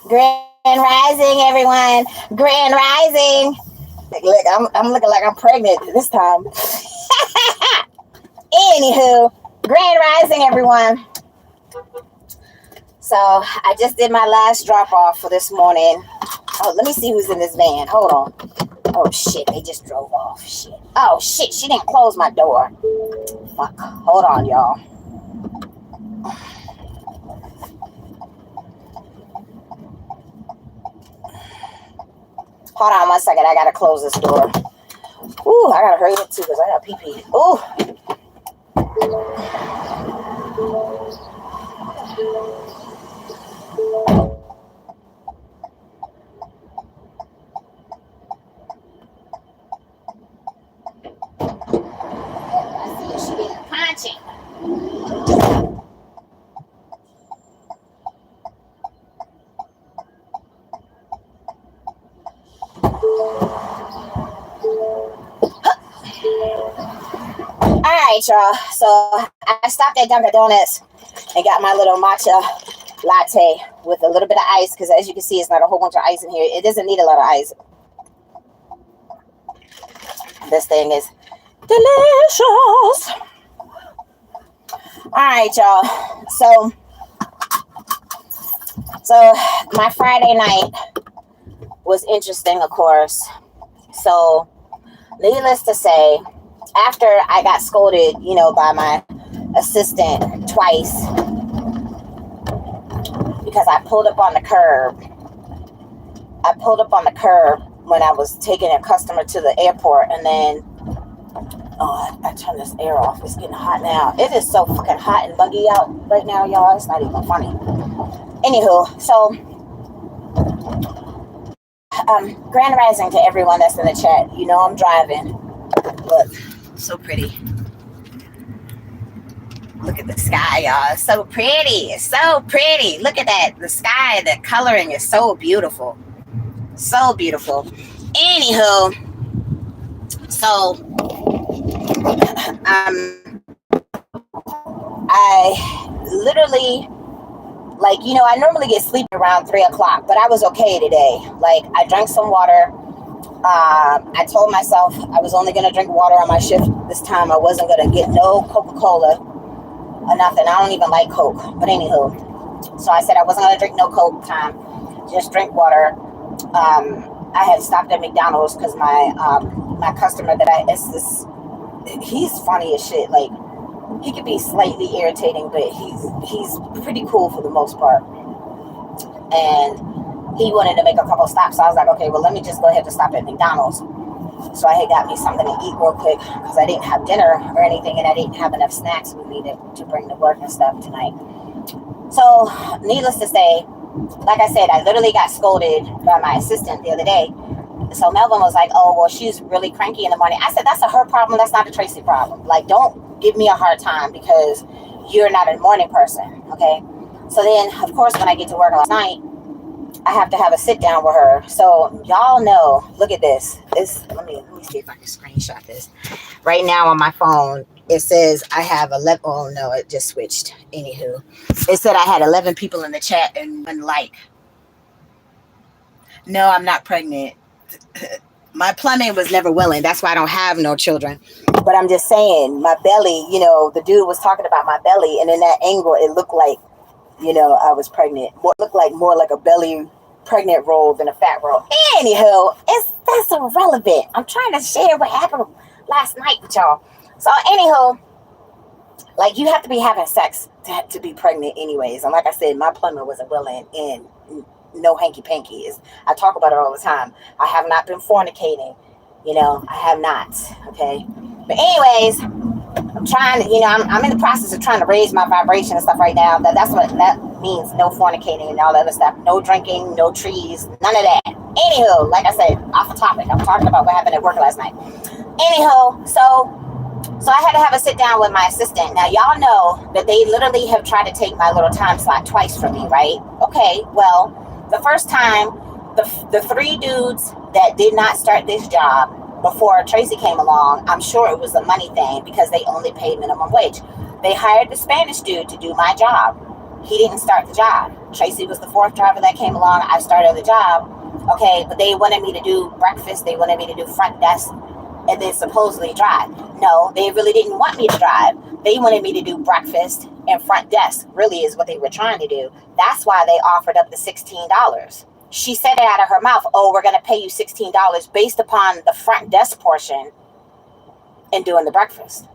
Grand Rising, everyone. Grand Rising. Look, I'm looking like I'm pregnant this time. Anywho, Grand Rising, everyone. So I just did my last drop off for this morning. Oh, let me see who's in this van. Hold on. Oh shit, they just drove off. Shit. Oh shit, she didn't close my door. Fuck. Hold on, y'all. Hold on 1 second. I gotta close this door. Ooh, I gotta hurry up too because I got pee pee. Ooh. I see she getting punching. All right, y'all. So I stopped at Dunkin' Donuts and got my little matcha latte with a little bit of ice because, as you can see, it's not a whole bunch of ice in here. It doesn't need a lot of ice. This thing is delicious. All right, y'all. So my Friday night was interesting, of course. So, needless to say, after I got scolded, by my assistant twice because I pulled up on the curb. I pulled up on the curb when I was taking a customer to the airport, and then, I turned this air off. It's getting hot now. It is so fucking hot and muggy out right now, y'all. It's not even funny. Anywho, so, Grand Rising to everyone that's in the chat. I'm driving. Look, so pretty. Look at the sky, y'all. It's so pretty. It's so pretty. Look at that. The sky, the coloring is so beautiful. So beautiful. Anywho, so I literally, I normally get sleepy around 3 o'clock, but I was okay today. I drank some water. I told myself I was only going to drink water on my shift this time. I wasn't going to get no Coca-Cola or nothing. I don't even like Coke. But anywho, so I said I wasn't going to drink no Coke time. Just drink water. I had stopped at McDonald's because my customer he's funny as shit. He could be slightly irritating, but he's pretty cool for the most part. And he wanted to make a couple stops. So I was like, okay, well, let me just go ahead and stop at McDonald's. So I had got me something to eat real quick because I didn't have dinner or anything, and I didn't have enough snacks with me to bring to work and stuff tonight. So needless to say, like I said, I literally got scolded by my assistant the other day. So Melvin was like, oh, well, she's really cranky in the morning. I said, that's her problem. That's not a Traci problem. Don't give me a hard time because you're not a morning person, okay? So then, of course, when I get to work last night, I have to have a sit down with her. So y'all know, look at this. Let me see if I can screenshot this. Right now on my phone, it says I have 11. Oh no, it just switched. Anywho, it said I had 11 people in the chat and one like. No, I'm not pregnant. My plumbing was never willing. That's why I don't have no children. But I'm just saying, my belly, the dude was talking about my belly, and in that angle, it looked like, I was pregnant. It looked like more like a belly pregnant roll than a fat roll. Anywho, that's irrelevant. I'm trying to share what happened last night with y'all. So anywho, you have to be having sex to be pregnant anyways. And like I said, my plumber wasn't willing, and no hanky panky. I talk about it all the time. I have not been fornicating. I have not. Okay. But anyways, I'm trying to, I'm in the process of trying to raise my vibration and stuff right now. That's what that means. No fornicating and all that other stuff. No drinking, no trees, none of that. Anywho, like I said, off the topic. I'm talking about what happened at work last night. Anywho, so I had to have a sit down with my assistant. Now, y'all know that they literally have tried to take my little time slot twice from me, right? Okay, well, the first time, the 3 dudes that did not start this job before Traci came along, I'm sure it was a money thing because they only paid minimum wage. They hired the Spanish dude to do my job. He didn't start the job. Tracy was the fourth driver that came along. I started the job. Okay, but they wanted me to do breakfast. They wanted me to do front desk and then supposedly drive. No, they really didn't want me to drive. They wanted me to do breakfast and front desk, really is what they were trying to do. That's why they offered up the $16. She said it out of her mouth, oh, we're going to pay you $16 based upon the front desk portion and doing the breakfast.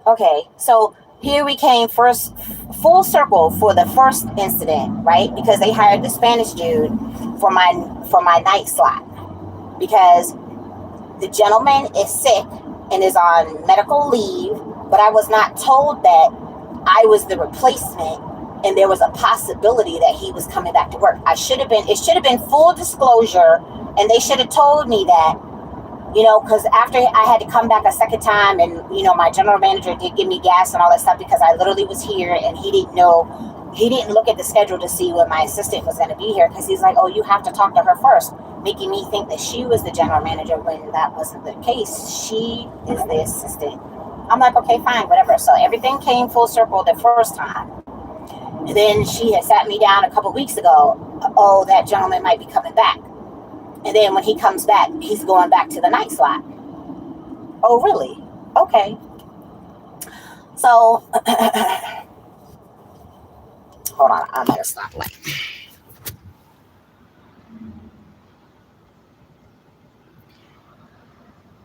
Okay, so here we came first full circle for the first incident, right? Because they hired the Spanish dude for my night slot, because the gentleman is sick and is on medical leave, but I was not told that I was the replacement and there was a possibility that he was coming back to work. It should have been full disclosure, and they should have told me that, because after I had to come back a second time, and, my general manager did give me gas and all that stuff because I literally was here, and he didn't look at the schedule to see when my assistant was going to be here, because he's like, oh, you have to talk to her first, making me think that she was the general manager when that wasn't the case. She is the assistant. I'm like, okay, fine, whatever. So everything came full circle the first time. And then she had sat me down a couple weeks ago. Oh, that gentleman might be coming back. And then when he comes back, he's going back to the night slot. Oh, really? Okay. So, hold on. I'm at a stoplight.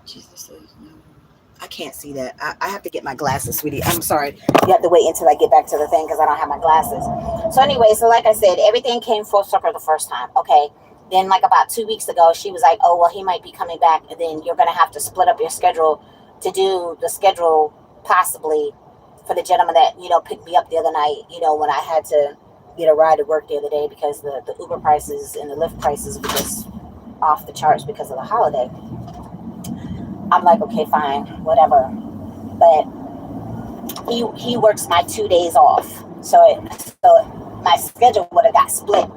Jesus, no. I can't see that. I have to get my glasses, sweetie. I'm sorry. You have to wait until I get back to the thing because I don't have my glasses. So anyway, so like I said, everything came full circle the first time. Okay. Then like about 2 weeks ago, she was like, oh, well, he might be coming back. And then you're going to have to split up your schedule to do the schedule possibly for the gentleman that, picked me up the other night, when I had to get a ride to work the other day because the Uber prices and the Lyft prices were just off the charts because of the holiday. I'm like, okay, fine, whatever. But he works my 2 days off. So my schedule would have got split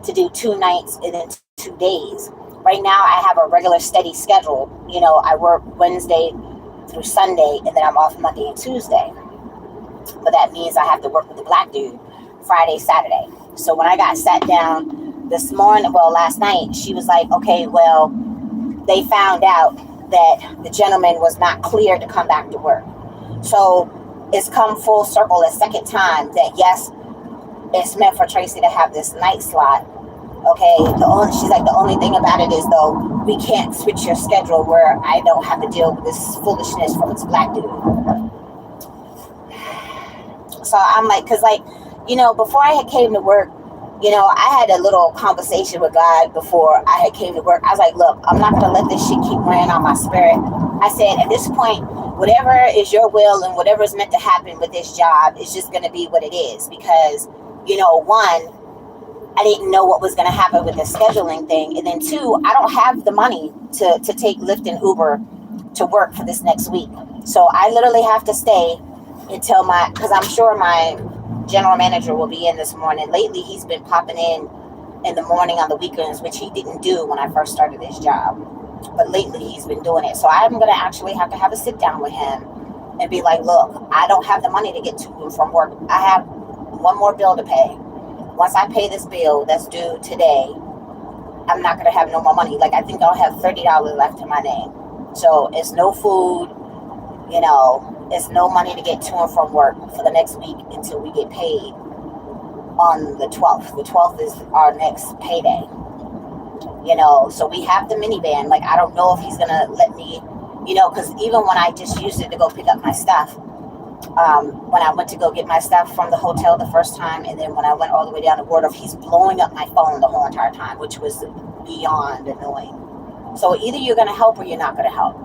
to do 2 nights and then 2 days. Right now I have a regular steady schedule. I work Wednesday through Sunday, and then I'm off Monday and Tuesday. But that means I have to work with the black dude Friday, Saturday. So when I got sat down last night, she was like, okay, well, they found out that the gentleman was not clear to come back to work. So it's come full circle a second time that, yes, it's meant for Tracy to have this night slot. Okay, she's like, the only thing about it is, though, we can't switch your schedule where I don't have to deal with this foolishness from this black dude. So I'm like, because before I had came to work, I had a little conversation with God before I had came to work. I was like, look, I'm not going to let this shit keep weighing on my spirit. I said, at this point, whatever is your will and whatever is meant to happen with this job is just going to be what it is. Because, one, I didn't know what was going to happen with the scheduling thing. And then 2, I don't have the money to take Lyft and Uber to work for this next week. So I literally have to stay until because I'm sure my general manager will be in this morning. Lately, he's been popping in the morning on the weekends, which he didn't do when I first started this job. But lately, he's been doing it. So I'm going to actually have to have a sit down with him and be like, look, I don't have the money to get to and from work. I have one more bill to pay. Once I pay this bill that's due today, I'm not going to have no more money. Like, I think I'll have $30 left in my name. So it's no food, it's no money to get to and from work for the next week until we get paid on the 12th. The 12th is our next payday. So we have the minivan. Like, I don't know if he's going to let me, because even when I just used it to go pick up my stuff, when I went to go get my stuff from the hotel the first time, and then when I went all the way down to Waldorf, he's blowing up my phone the whole entire time, which was beyond annoying. So either you're going to help or you're not going to help,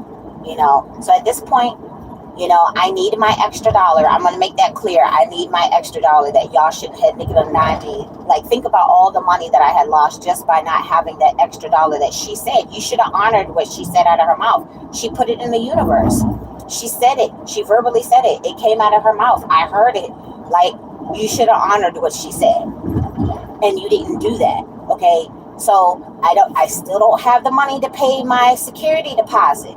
So at this point, I need my extra dollar. I'm going to make that clear. I need my extra dollar that y'all shouldn't have nickel and dime me. Like, think about all the money that I had lost just by not having that extra dollar that she said. You should have honored what she said out of her mouth. She put it in the universe. She said it. She verbally said it. It came out of her mouth. I heard it. Like, you should have honored what she said. And you didn't do that. Okay. So I still don't have the money to pay my security deposit.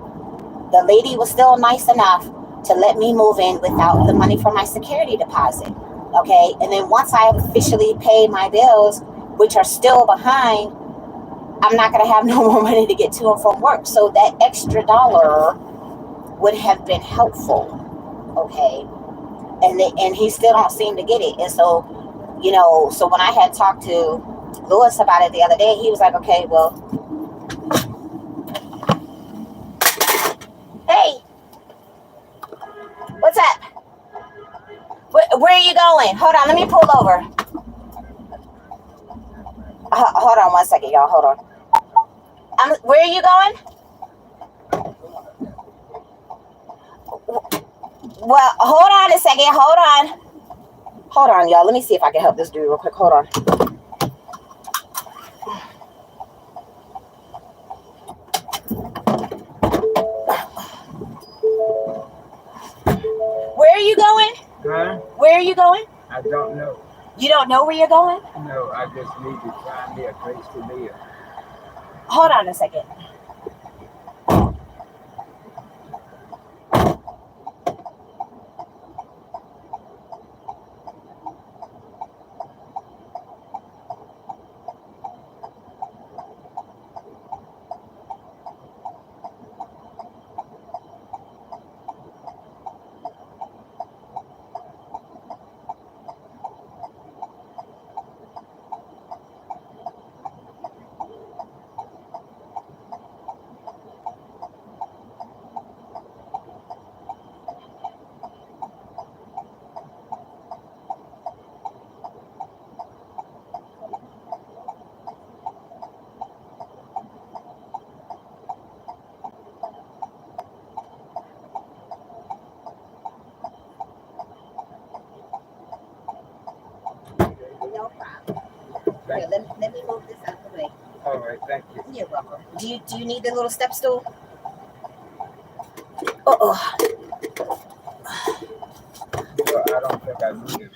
The lady was still nice enough to let me move in without the money for my security deposit. Okay, and then once I have officially paid my bills, which are still behind, I'm not going to have no more money to get to and from work. So that extra dollar would have been helpful. Okay, and he still don't seem to get it. And so, so when I had talked to Lewis about it the other day, he was like, okay, well, hey, what's up? Where are you going? Hold on, let me pull over. Hold on one second, y'all. Hold on. Where are you going? Well, hold on a second. Hold on, y'all. Let me see if I can help this dude real quick. Hold on. Where are you going? Huh? Where are you going? I don't know. You don't know where you're going? No, I just need to find me a place to live. Hold on a second. No problem. Here, let me move this out of the way. All right, thank you. You're welcome. Do you need the little step stool? Oh. Well, I don't think I need it.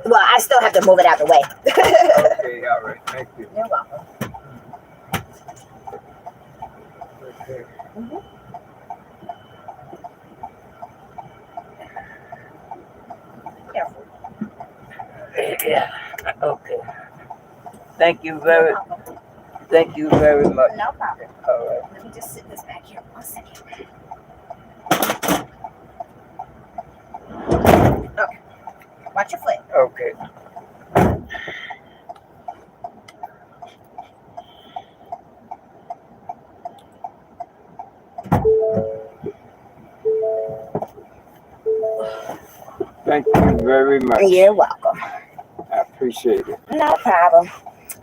Well, I still have to move it out the way. Okay, all right, thank you. You're welcome. Okay. Mm-hmm. Careful. Yeah. Okay. Thank you very much. No problem. All right. Let me just sit this back here 1 second. Okay. Watch your foot. Okay. Thank you very much. You're welcome. I appreciate it. No problem.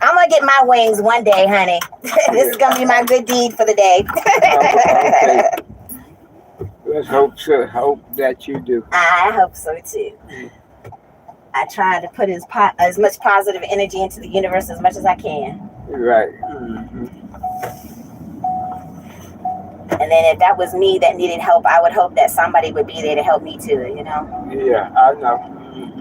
I'm going to get my wings one day, honey. This is going to be my good deed for the day. Okay. Let's hope that you do. I hope so, too. I try to put as much positive energy into the universe as much as I can. Right. Mm-hmm. And then if that was me that needed help, I would hope that somebody would be there to help me, too, Yeah, I know. Mm-hmm.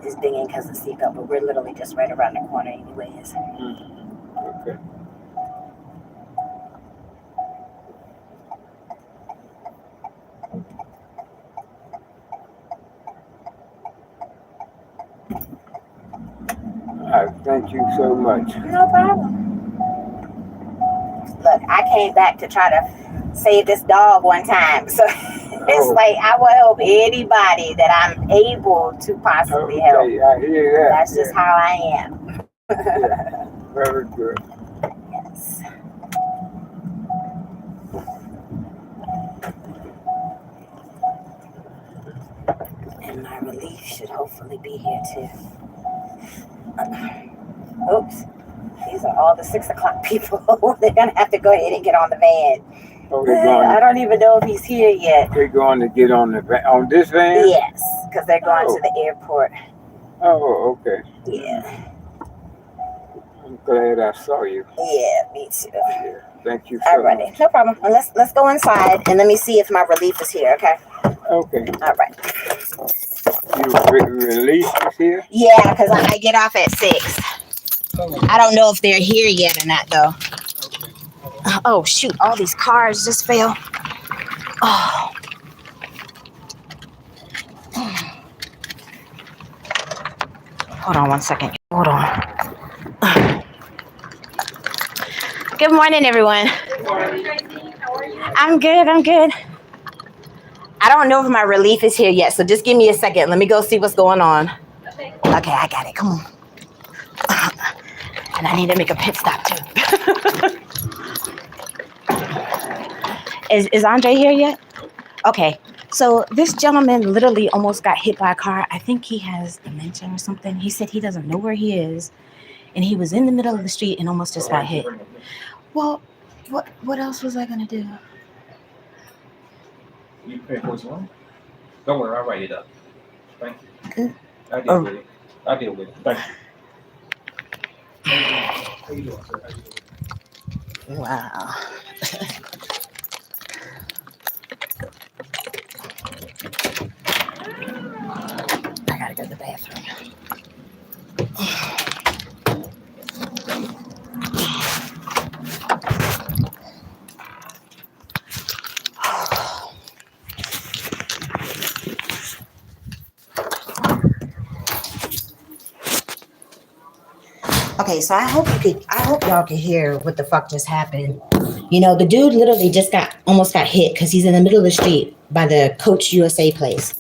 It's dinging because of the seatbelt, but we're literally just right around the corner anyways. Mm-hmm. Okay. Thank you so much. No problem. Look, I came back to try to save this dog one time, so it's like I will help anybody that I'm able to possibly help. I hear that. That's just how I am. Yeah. Very good. Yes. And my relief should hopefully be here too. Oops. These are all the 6 o'clock people. They're going to have to go ahead and get on the van. Oh, I don't even know if he's here yet. They're going to get on this van? Yes, because they're going to the airport. Oh, okay. Yeah. I'm glad I saw you. Yeah, me too. Yeah. Thank you so All right, much. no problem. Well, let's go inside and let me see if my relief is here, okay? Okay. All right. You release is here? Yeah, because I get off at 6. I don't know if they're here yet or not, though. Oh, shoot. All these cars just fell. Oh. Hold on one second. Hold on. Good morning, everyone. I'm good. I'm good. I don't know if my relief is here yet, so just give me a second. Let me go see what's going on. Okay, I got it. Come on. And I need to make a pit stop, too. Is Andre here yet? Okay. So this gentleman literally almost got hit by a car. I think he has dementia or something. He said he doesn't know where he is. And he was in the middle of the street and almost just got hit. Well, what else was I going to do? You pay for his loan? Don't worry, I'll write it up. Thank you. I deal with it. I deal with it. Thank you. How you doing, sir? How you doing? Wow. I gotta go to the bathroom. Okay, so I hope y'all could hear what the fuck just happened. You know, the dude literally just almost got hit because he's in the middle of the street by the Coach USA place.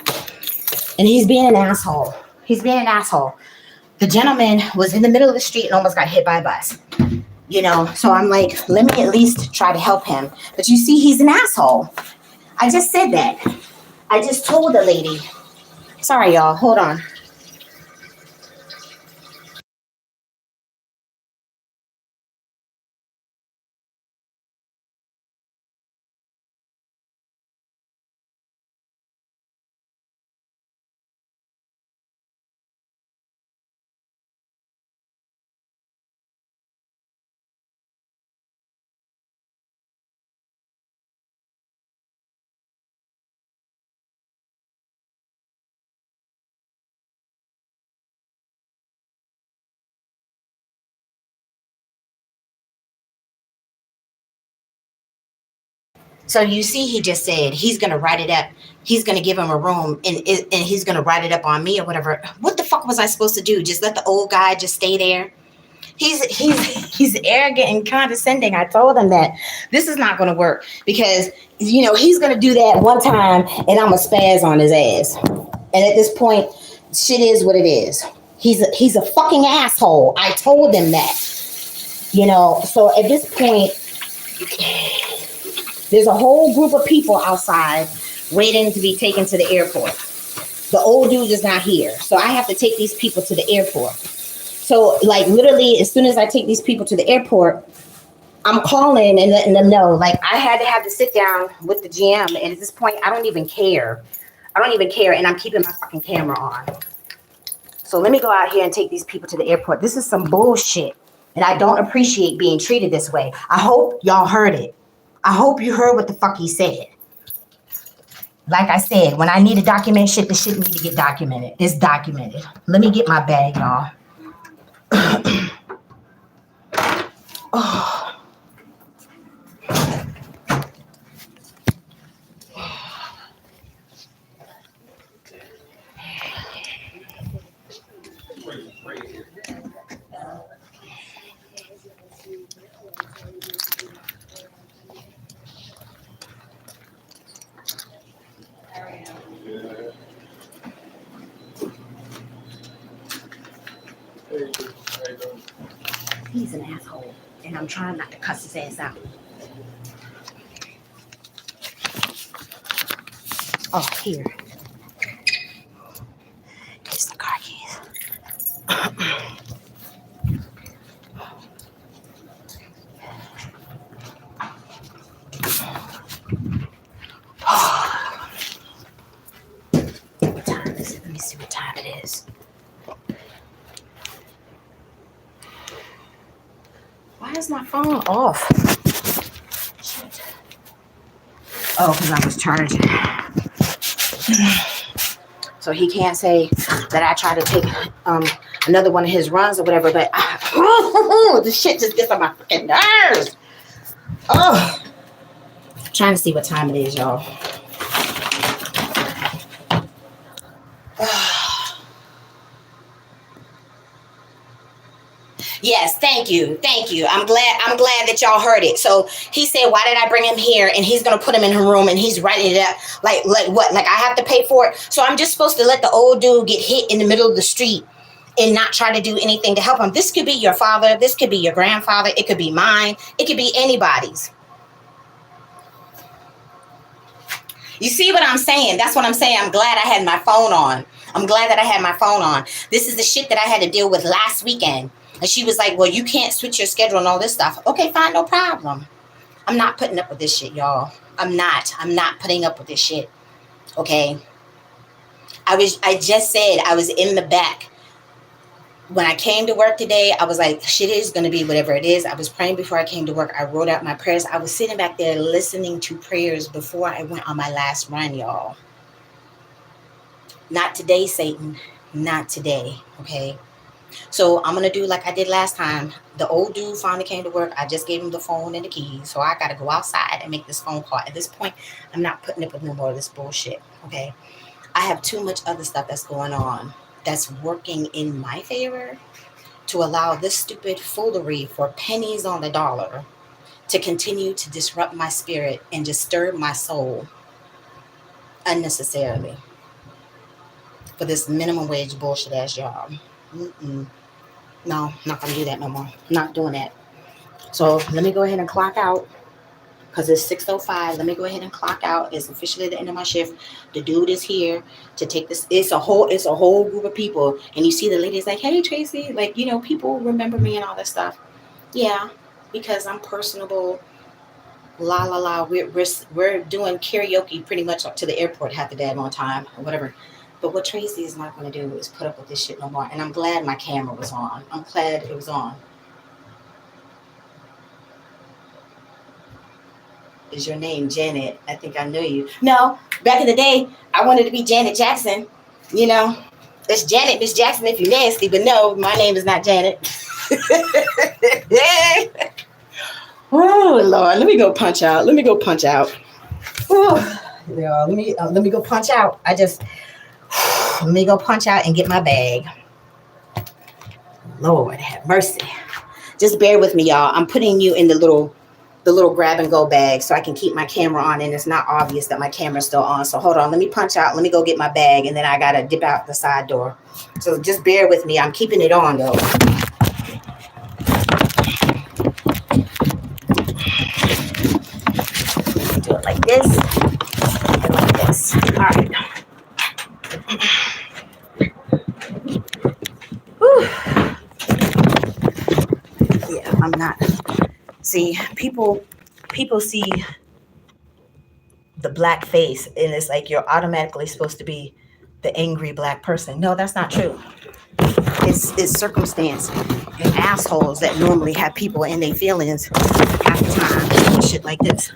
And he's being an asshole. The gentleman was in the middle of the street and almost got hit by a bus. You know, so I'm like, let me at least try to help him. But you see, he's an asshole. I just said that. I just told the lady. Sorry, y'all. Hold on. So you see, he just said he's going to write it up. He's going to give him a room and he's going to write it up on me or whatever. What the fuck was I supposed to do? Just let the old guy just stay there? He's arrogant and condescending. I told him that this is not going to work because, you know, he's going to do that one time and I'm going to spaz on his ass. And at this point, shit is what it is. He's a fucking asshole. I told him that, you know, so at this point, there's a whole group of people outside waiting to be taken to the airport. The old dude is not here. So I have to take these people to the airport. So like literally as soon as I take these people to the airport, I'm calling and letting them know. Like I had to have to sit down with the GM. And at this point, I don't even care. And I'm keeping my fucking camera on. So let me go out here and take these people to the airport. This is some bullshit. And I don't appreciate being treated this way. I hope y'all heard it. I hope you heard what the fuck he said. Like I said, when I need to document shit, the shit need to get documented. It's documented. Let me get my bag, y'all. Oh. He's an asshole, and I'm trying not to cuss his ass out. Oh, here. Here's the car keys. What time is it? Let me see what time it is. Why is my phone off? Shit. Oh, because I was charging. So he can't say that I tried to take another one of his runs or whatever. But this shit just gets on my freaking nerves. Oh, trying to see what time it is, y'all. Yes, thank you. I'm glad that y'all heard it. So he said, why did I bring him here? And he's gonna put him in her room and he's writing it up. Like what? Like I have to pay for it. So I'm just supposed to let the old dude get hit in the middle of the street and not try to do anything to help him. This could be your father, this could be your grandfather, it could be mine, it could be anybody's. You see what I'm saying? That's what I'm saying. I'm glad I had my phone on. This is the shit that I had to deal with last weekend. And she was like, well, you can't switch your schedule and all this stuff. Okay, fine, no problem. I'm not putting up with this shit, y'all. I'm not putting up with this shit. Okay. I just said I was in the back. When I came to work today, I was like, shit is going to be whatever it is. I was praying before I came to work. I wrote out my prayers. I was sitting back there listening to prayers before I went on my last run, y'all. Not today, Satan. Not today. Okay. So I'm going to do like I did last time. The old dude finally came to work. I just gave him the phone and the keys. So I got to go outside and make this phone call. At this point, I'm not putting up with no more of this bullshit. Okay. I have too much other stuff that's going on that's working in my favor to allow this stupid foolery for pennies on the dollar to continue to disrupt my spirit and disturb my soul unnecessarily for this minimum wage bullshit ass job. No, not gonna do that no more. Not doing that. So let me go ahead and clock out because it's 6:05. Let me go ahead and clock out. It's officially the end of my shift. The dude is here to take this. It's a whole group of people. And you see the lady's like, hey, Tracy, like, people remember me and all that stuff. Yeah, because I'm personable. La la la. We're doing karaoke pretty much up to the airport half the daggone time or whatever. But what Tracy is not going to do is put up with this shit no more. And I'm glad my camera was on. I'm glad it was on. Is your name Janet? I think I know you. No, back in the day, I wanted to be Janet Jackson. It's Janet, Miss Jackson if you're nasty. But no, my name is not Janet. Oh, Lord. Let me go punch out. Oh, yeah, let me go punch out. Let me go punch out and get my bag. Lord have mercy. Just bear with me, y'all. I'm putting you in the little grab and go bag so I can keep my camera on and it's not obvious that my camera's still on. So hold on. Let me punch out. Let me go get my bag and then I got to dip out the side door. So just bear with me. I'm keeping it on though. Do it like this and like this. All right. Whew. Yeah, I'm not. See, people see the black face and it's like you're automatically supposed to be the angry black person. No, that's not true. It's circumstance and assholes that normally have people in their feelings half the time and shit like this.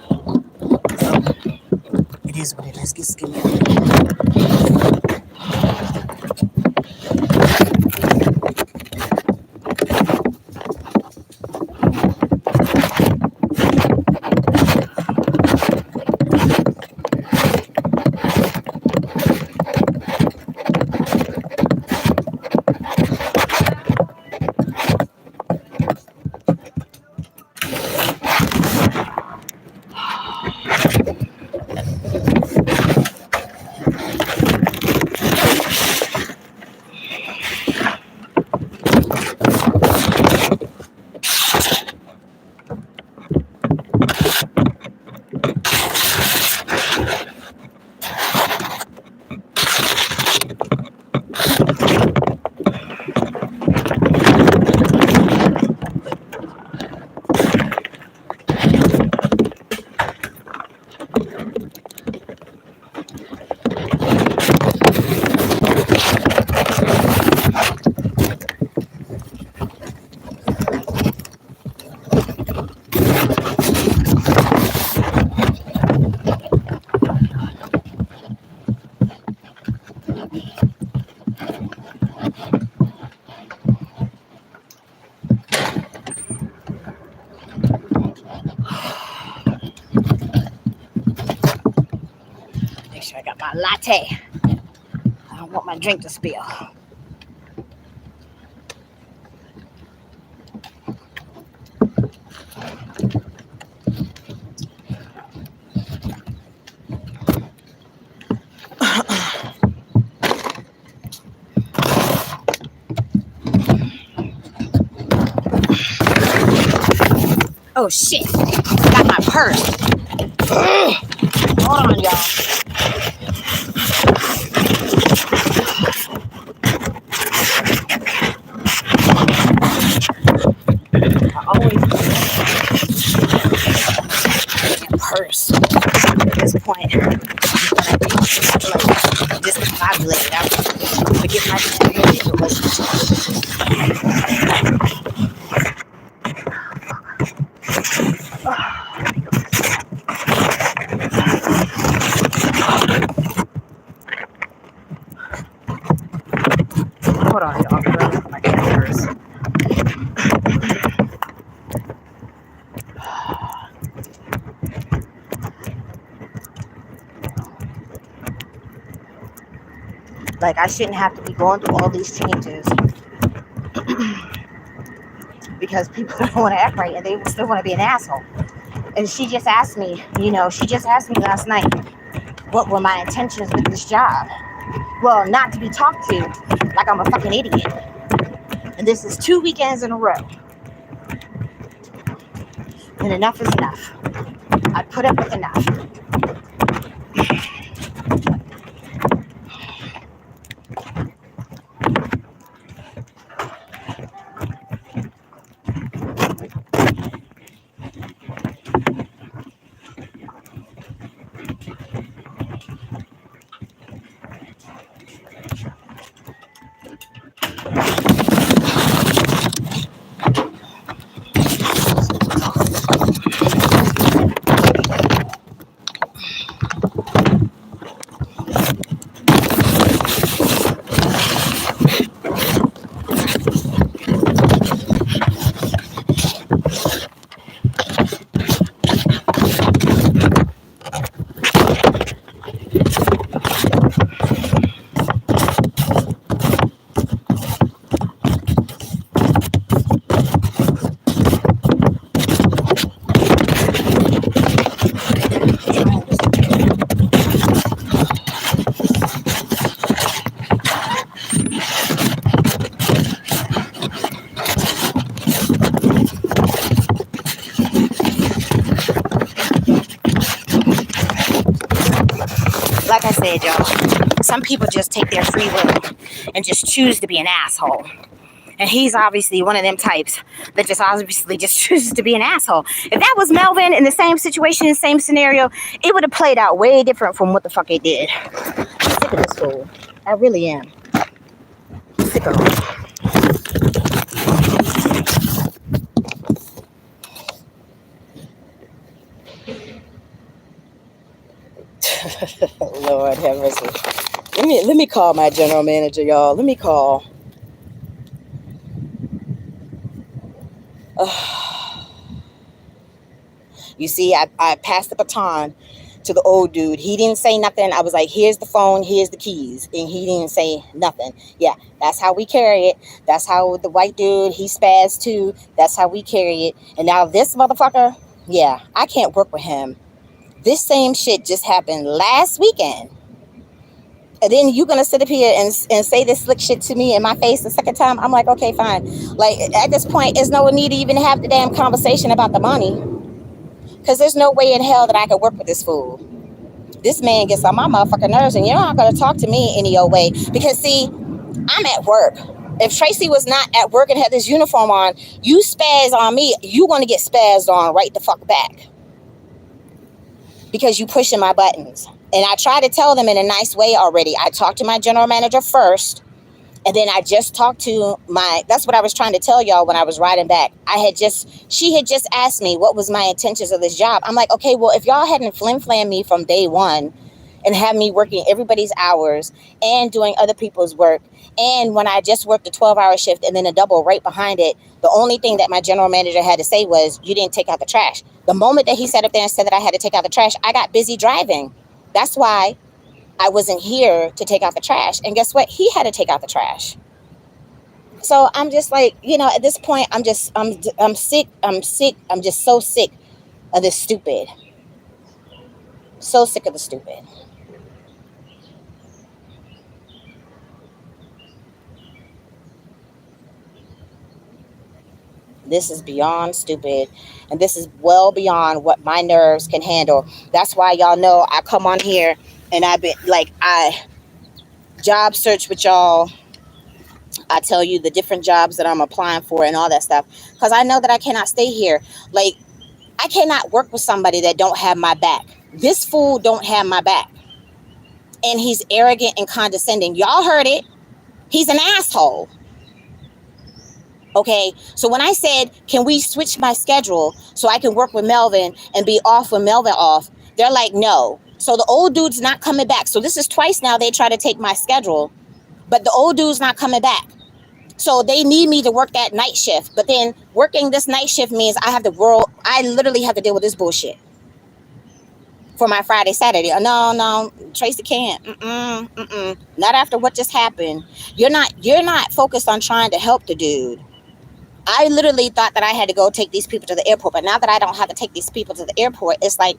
So it is what it is. Just give me a minute. my latte. I don't want my drink to spill. Oh shit! Got my purse. Ugh. Hold on, y'all. I always purse. At this point, I'm like discombobulated. I forget my Hold on, y'all. My purse. Like, I shouldn't have to be going through all these changes because people don't want to act right and they still want to be an asshole. And she just asked me, last night, what were my intentions with this job? Well, not to be talked to like I'm a fucking idiot. And this is 2 weekends in a row. And enough is enough. I put up with enough. Like I said, y'all, some people just take their free will and just choose to be an asshole. And he's obviously one of them types that just obviously just chooses to be an asshole. If that was Melvin in the same situation, the same scenario, it would have played out way different from what the fuck it did. I'm sick of this fool. I really am. Sick of him. Lord have mercy. Let me call my general manager, y'all. Let me call. You see, I passed the baton to the old dude. He didn't say nothing. I was like, here's the phone, here's the keys. And he didn't say nothing. Yeah, that's how we carry it. That's how the white dude, he spazzed too. That's how we carry it. And now this motherfucker, yeah, I can't work with him. This same shit just happened last weekend. And then you're going to sit up here and say this slick shit to me in my face the second time. I'm like, okay, fine. Like, at this point, there's no need to even have the damn conversation about the money. Because there's no way in hell that I could work with this fool. This man gets on my motherfucking nerves, and you're not going to talk to me any old way. Because, see, I'm at work. If Tracy was not at work and had this uniform on, you spaz on me, you want to get spazzed on right the fuck back. Because you pushing my buttons. And I try to tell them in a nice way already. I talked to my general manager first. And then I just talked to that's what I was trying to tell y'all when I was riding back. She had just asked me what was my intentions of this job. I'm like, okay, well, if y'all hadn't flim-flammed me from day one and had me working everybody's hours and doing other people's work, and when I just worked a 12-hour shift and then a double right behind it, the only thing that my general manager had to say was, you didn't take out the trash. The moment that he sat up there and said that I had to take out the trash, I got busy driving. That's why I wasn't here to take out the trash. And guess what? He had to take out the trash. So I'm just like, at this point, I'm sick. I'm sick. I'm just so sick of this stupid. So sick of the stupid. This is beyond stupid, and this is well beyond what my nerves can handle. That's why y'all know I come on here and I've been like, I job search with y'all. I tell you the different jobs that I'm applying for and all that stuff, because I know that I cannot stay here. Like, I cannot work with somebody that don't have my back. This fool don't have my back, and he's arrogant and condescending. Y'all heard it. He's an asshole. Okay, so when I said, can we switch my schedule so I can work with Melvin and be off when Melvin off, they're like, no. So the old dude's not coming back. So this is twice now they try to take my schedule, but the old dude's not coming back. So they need me to work that night shift. But then working this night shift means I literally have to deal with this bullshit for my Friday, Saturday. No, Traci can't. Not after what just happened. You're not focused on trying to help the dude. I literally thought that I had to go take these people to the airport, but now that I don't have to take these people to the airport, it's like,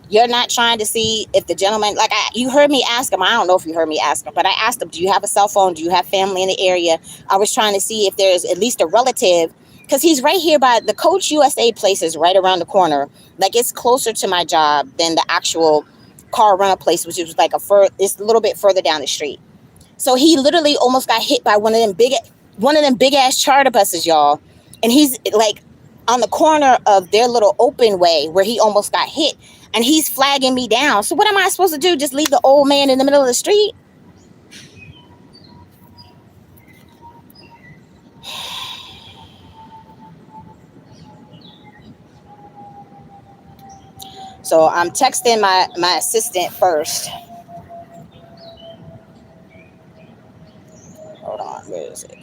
you're not trying to see if the gentleman, like, you heard me ask him. I don't know if you heard me ask him, but I asked him, do you have a cell phone? Do you have family in the area? I was trying to see if there's at least a relative, because he's right here by the Coach USA place is right around the corner. Like, it's closer to my job than the actual car rental place, which is like it's a little bit further down the street. So he literally almost got hit by one of them big ass charter buses, y'all. And he's like on the corner of their little open way where he almost got hit, and he's flagging me down. So what am I supposed to do? Just leave the old man in the middle of the street? So I'm texting my assistant first. Hold on, where is it?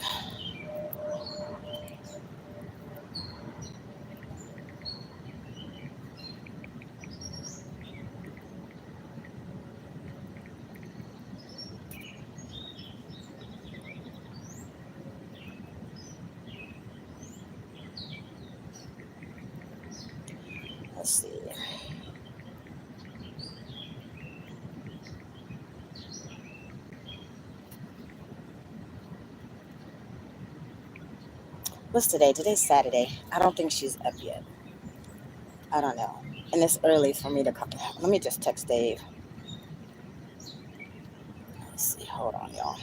Let's see. What's today? Today's Saturday. I don't think she's up yet. I don't know. And it's early for me to come. Let me just text Dave. Let's see. Hold on, y'all.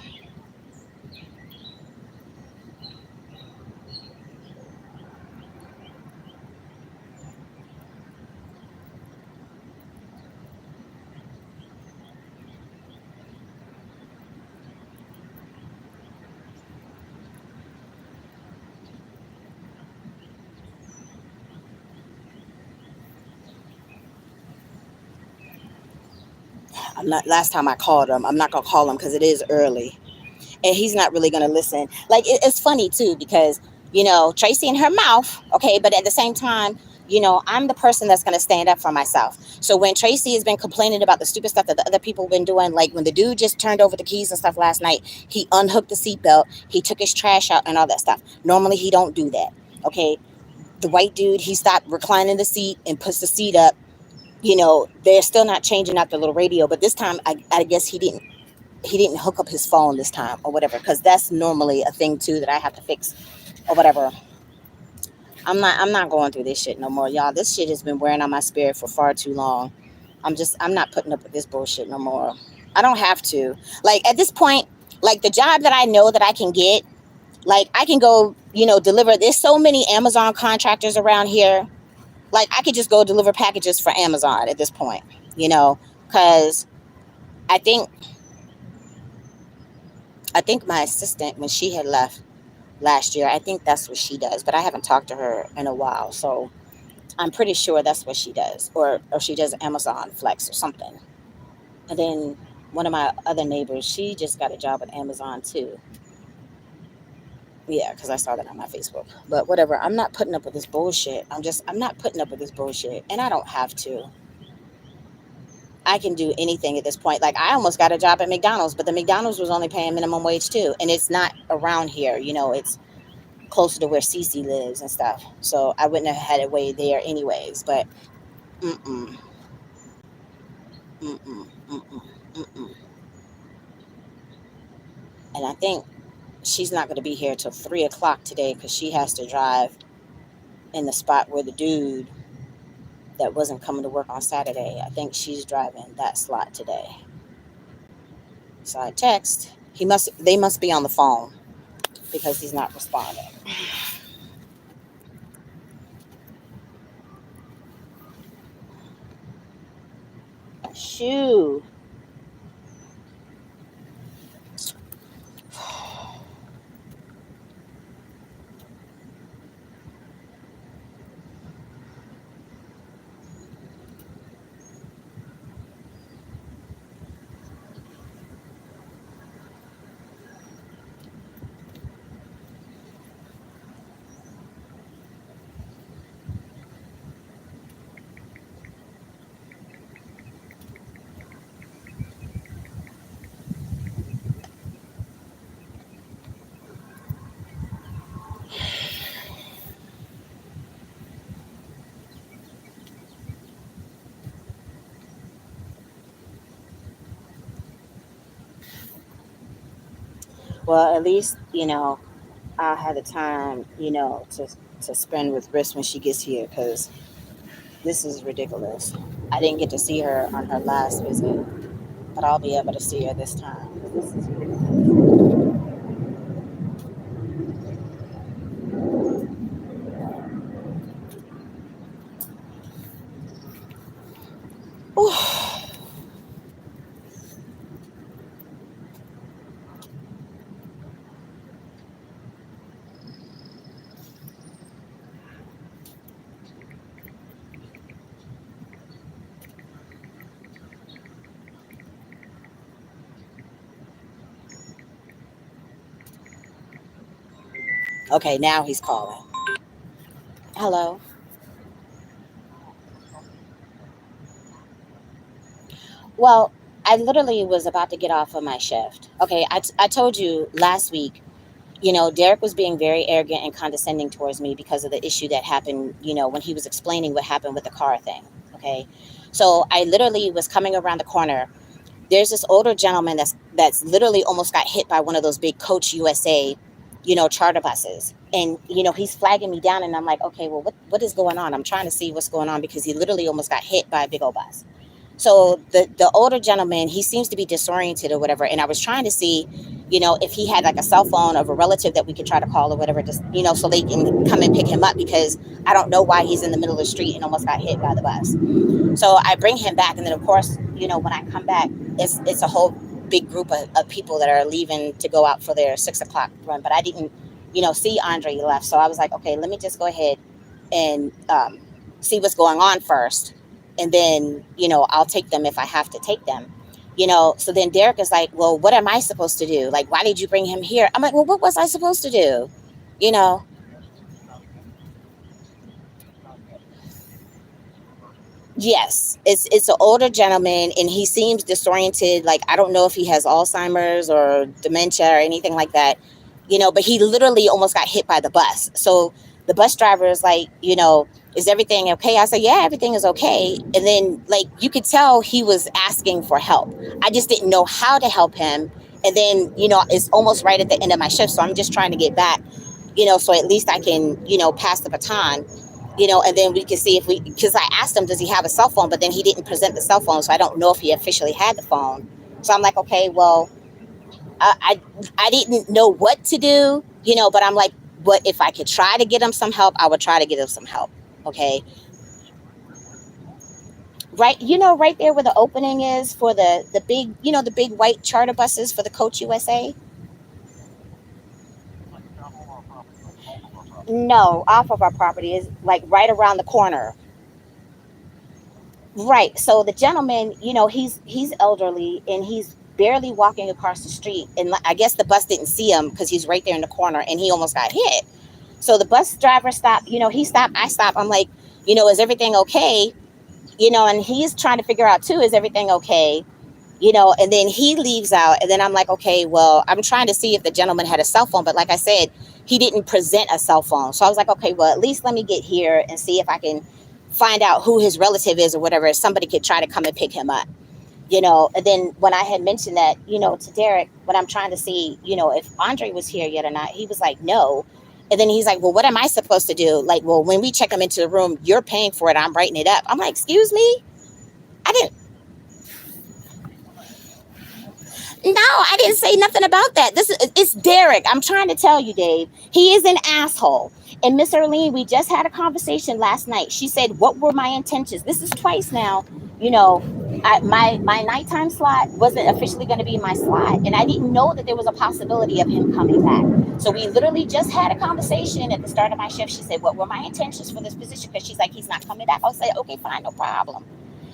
Last time I called him, I'm not gonna call him because it is early, and he's not really gonna listen. Like, it's funny too, because Traci in her mouth, okay, but at the same time, I'm the person that's gonna stand up for myself. So when Traci has been complaining about the stupid stuff that the other people have been doing, like when the dude just turned over the keys and stuff last night, he unhooked the seatbelt, he took his trash out and all that stuff. Normally he don't do that, okay. The white dude, he stopped reclining the seat and puts the seat up. They're still not changing out the little radio, but this time I guess he didn't hook up his phone this time or whatever, because that's normally a thing too that I have to fix or whatever. I'm not going through this shit no more, y'all. This shit has been wearing on my spirit for far too long. I'm not putting up with this bullshit no more. I don't have to. Like, at this point, like, the job that I know that I can get, like, I can go, deliver. There's so many Amazon contractors around here. Like, I could just go deliver packages for Amazon at this point, because I think my assistant, when she had left last year, I think that's what she does, but I haven't talked to her in a while, so I'm pretty sure that's what she does, or she does Amazon Flex or something. And then one of my other neighbors, she just got a job with Amazon too. Yeah, because I saw that on my Facebook. But whatever, I'm not putting up with this bullshit. I'm not putting up with this bullshit, and I don't have to. I can do anything at this point. Like I almost got a job at McDonald's, but the McDonald's was only paying minimum wage too, and it's not around here. It's closer to where Cece lives and stuff. So I wouldn't have had it way there anyways. But mm-mm, mm-mm, mm-mm, mm-mm. And I think she's not going to be here till 3 o'clock today because she has to drive in the spot where the dude that wasn't coming to work on Saturday. I think she's driving that slot today. So I text. They must be on the phone because he's not responding. Shoo. Well, at least, I'll have the time, to spend with Riss when she gets here because this is ridiculous. I didn't get to see her on her last visit, but I'll be able to see her this time. This is ridiculous. Ooh. Okay, now he's calling. Hello. Well, I literally was about to get off of my shift. Okay, I told you last week, Derek was being very arrogant and condescending towards me because of the issue that happened, when he was explaining what happened with the car thing. Okay. So I literally was coming around the corner. There's this older gentleman that's literally almost got hit by one of those big Coach USA, charter buses. And, he's flagging me down and I'm like, okay, well, what is going on? I'm trying to see what's going on because he literally almost got hit by a big old bus. So the older gentleman, he seems to be disoriented or whatever. And I was trying to see, if he had like a cell phone of a relative that we could try to call or whatever, just, so they can come and pick him up because I don't know why he's in the middle of the street and almost got hit by the bus. So I bring him back. And then, of course, when I come back, it's a whole big group of people that are leaving to go out for their 6 o'clock run. But I didn't, see Andre left. So I was like, okay, let me just go ahead and see what's going on first. And then, I'll take them if I have to take them. So then Derek is like, well, what am I supposed to do? Like, why did you bring him here? I'm like, well, what was I supposed to do? You know, Yes, it's an older gentleman, and he seems disoriented. Like I don't know if he has Alzheimer's or dementia or anything like that, But he literally almost got hit by the bus. So the bus driver is like, is everything okay? I said, yeah, everything is okay. And then like you could tell he was asking for help. I just didn't know how to help him. And then it's almost right at the end of my shift, so I'm just trying to get back, so at least I can pass the baton and then we can see if because I asked him, does he have a cell phone? But then he didn't present the cell phone. So I don't know if he officially had the phone. So I'm like, okay, well, I didn't know what to do, but I'm like, what if I could try to get him some help? I would try to get him some help. Okay. Right. Right there where the opening is for the big, the big white charter buses for the Coach USA. No, off of our property is like right around the corner. Right. So the gentleman, he's elderly and he's barely walking across the street. And I guess the bus didn't see him because he's right there in the corner and he almost got hit. So the bus driver stopped, he stopped, I stopped. I'm like, is everything okay? and he's trying to figure out too, is everything okay? And then he leaves out, and then I'm like, okay, well, I'm trying to see if the gentleman had a cell phone, but like I said, he didn't present a cell phone. So I was like, okay, well, at least let me get here and see if I can find out who his relative is or whatever. Somebody could try to come and pick him up. And then when I had mentioned that, to Derek, when I'm trying to see, if Andre was here yet or not, he was like, no. And then he's like, well, what am I supposed to do? Like, well, when we check him into the room, you're paying for it. I'm writing it up. I'm like, excuse me? I didn't. No, I didn't say nothing about that. It's Derek. I'm trying to tell you, Dave. He is an asshole. And Miss Erlene, we just had a conversation last night. She said, "What were my intentions?" This is twice now. My nighttime slot wasn't officially going to be my slot, and I didn't know that there was a possibility of him coming back. So we literally just had a conversation at the start of my shift. She said, "What were my intentions for this position?" Because she's like, "He's not coming back." I'll say, "Okay, fine, no problem."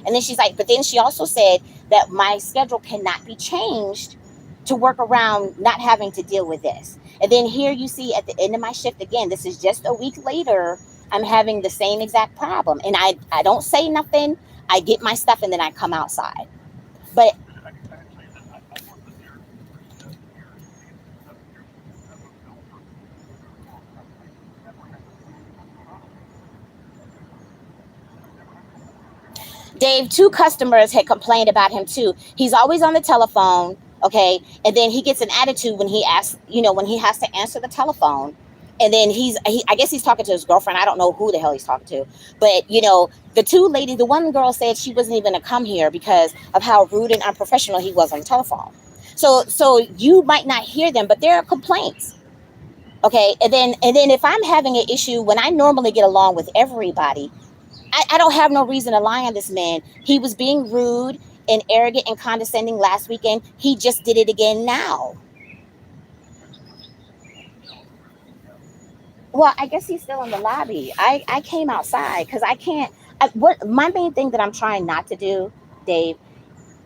And then she's like, but then she also said that my schedule cannot be changed to work around not having to deal with this. And then here you see at the end of my shift again, this is just a week later, I'm having the same exact problem. And I don't say nothing. I get my stuff and then I come outside. But Dave, two customers had complained about him too. He's always on the telephone, okay? And then he gets an attitude when he asks, when he has to answer the telephone. And then I guess he's talking to his girlfriend. I don't know who the hell he's talking to. But, the two ladies, the one girl said she wasn't even going to come here because of how rude and unprofessional he was on the telephone. So you might not hear them, but there are complaints. Okay. And then if I'm having an issue when I normally get along with everybody, I don't have no reason to lie on this man. He was being rude and arrogant and condescending last weekend. He just did it again now. Well, I guess he's still in the lobby. I came outside because I can't. What my main thing that I'm trying not to do, Dave,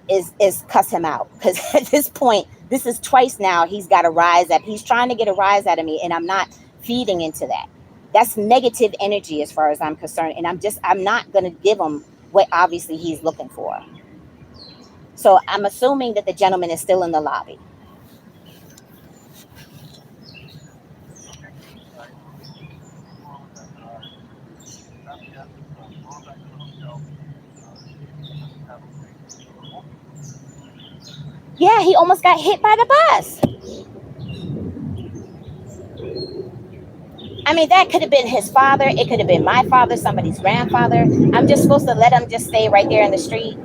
is cuss him out, because at this point, this is twice now he's got a rise at. He's trying to get a rise out of me, and I'm not feeding into that. That's negative energy as far as I'm concerned, and I'm not going to give him what obviously he's looking for. So I'm assuming that the gentleman is still in the lobby. Yeah, he almost got hit by the bus. I mean, that could have been his father. It could have been my father, somebody's grandfather. I'm just supposed to let him just stay right there in the street.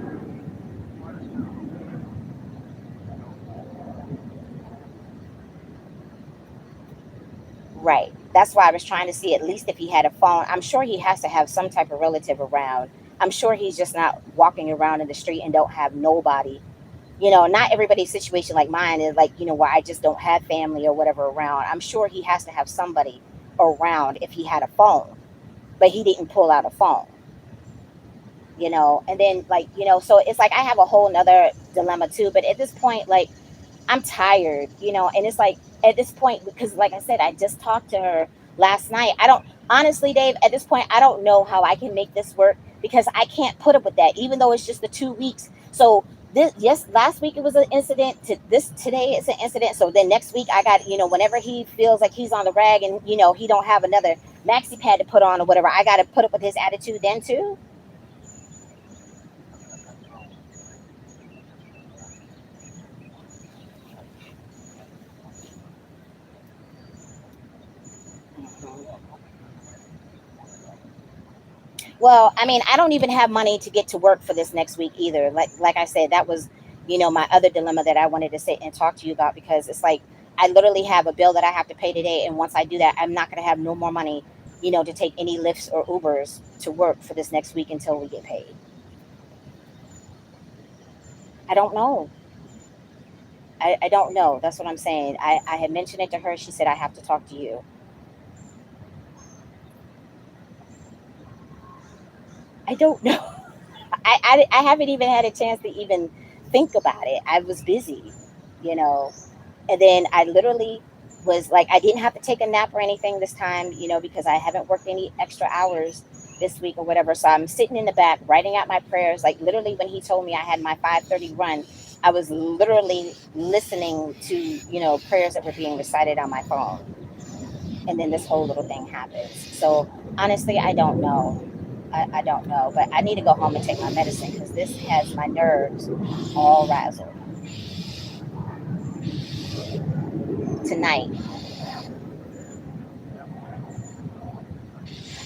Right. That's why I was trying to see at least if he had a phone. I'm sure he has to have some type of relative around. I'm sure he's just not walking around in the street and don't have nobody. Not everybody's situation like mine is like, where I just don't have family or whatever around. I'm sure he has to have somebody around if he had a phone, but he didn't pull out a phone. And then like, so it's like I have a whole nother dilemma too. But at this point, like, I'm tired, and it's like at this point, because like I said, I just talked to her last night. I don't honestly, Dave, at this point, I don't know how I can make this work because I can't put up with that, even though it's just the 2 weeks. So this, yes, last week it was an incident. Today it's an incident. So then next week I got, whenever he feels like he's on the rag and he don't have another maxi pad to put on or whatever, I got to put up with his attitude then too. Well, I mean, I don't even have money to get to work for this next week either. Like I said, that was, my other dilemma that I wanted to sit and talk to you about, because it's like I literally have a bill that I have to pay today, and once I do that, I'm not going to have no more money, to take any Lyfts or Ubers to work for this next week until we get paid. I don't know. I don't know. That's what I'm saying. I had mentioned it to her. She said I have to talk to you. I don't know. I haven't even had a chance to even think about it. I was busy, you know. And then I literally was like, I didn't have to take a nap or anything this time, because I haven't worked any extra hours. this week or whatever. So I'm sitting in the back writing out my prayers. Like literally when he told me I had my 5:30 run, I was literally listening to, prayers that were being recited on my phone. And then this whole little thing happens. So honestly, I don't know. I don't know, but I need to go home and take my medicine because this has my nerves all razzled tonight.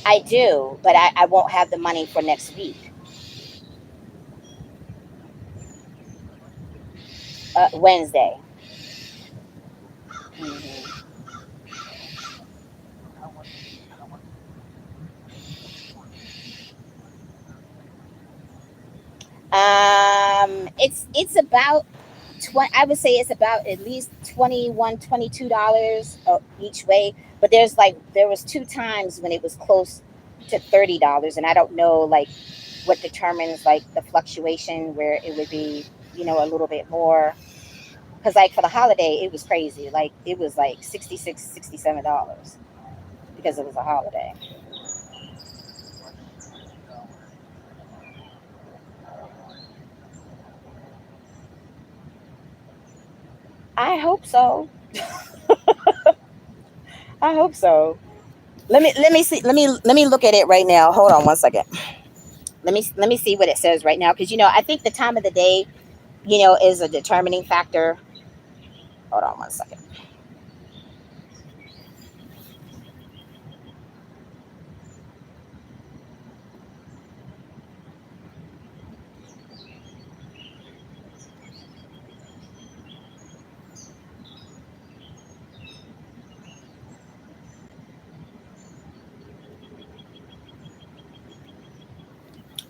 I do, but I won't have the money for next week. Wednesday. Mhm. It's about 20. I would say it's about at least 21, $22 each way. But there was two times when it was close to $30, and I don't know like what determines like the fluctuation where it would be, a little bit more. Because like for the holiday, it was crazy. Like it was like 66, $67 because it was a holiday. I hope so. I hope so. Let me see. Let me look at it right now. Hold on one second. Let me see what it says right now because I think the time of the day is a determining factor. Hold on one second.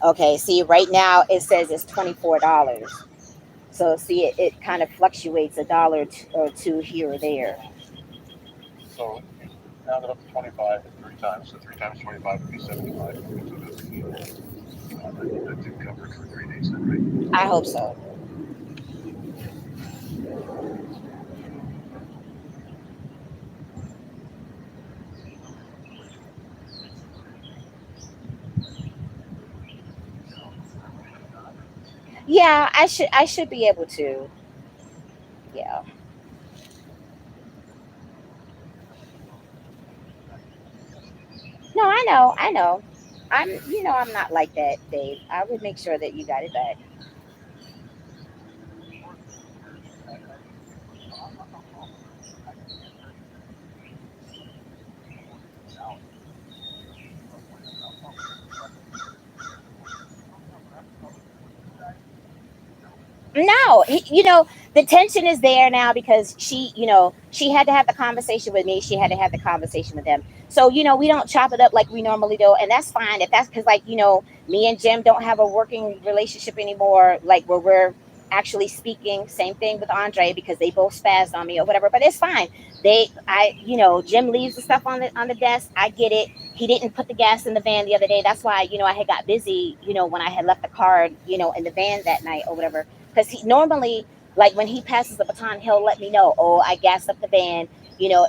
Okay, see right now it says it's $24. So see it kind of fluctuates a dollar or two here or there. So round it up to 25 three times. So three times 25 would be 75. So that did cover it for 3 days then, I hope so. Yeah, I should be able to. Yeah. No, I know, I know. I'm not like that, Dave. I would make sure that you got it back. No, the tension is there now because she had to have the conversation with me. She had to have the conversation with them. So, we don't chop it up like we normally do. And that's fine. If that's because, like, me and Jim don't have a working relationship anymore, like where we're actually speaking. Same thing with Andre because they both spazzed on me or whatever. But it's fine. Jim leaves the stuff on the desk. I get it. He didn't put the gas in the van the other day. That's why, I had got busy, when I had left the card, in the van that night or whatever because he normally like when he passes the baton he'll let me know, oh, I gassed up the van,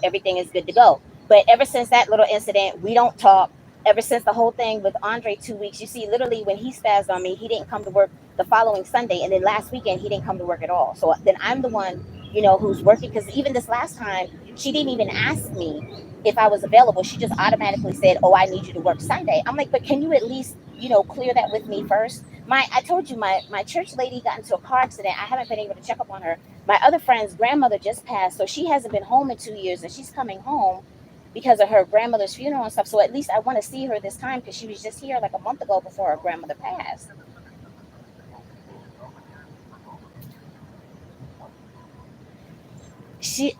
everything is good to go. But ever since that little incident we don't talk. Ever since the whole thing with Andre 2 weeks, you see, literally when he spazzed on me he didn't come to work the following Sunday, and then last weekend he didn't come to work at all. So then I'm the one who's working because even this last time she didn't even ask me if I was available. She just automatically said, oh, I need you to work Sunday. I'm like, but can you at least clear that with me first? I told you my church lady got into a car accident. I haven't been able to check up on her. My other friend's grandmother just passed, so she hasn't been home in 2 years, and she's coming home because of her grandmother's funeral and stuff. So at least I want to see her this time because she was just here like a month ago before her grandmother passed.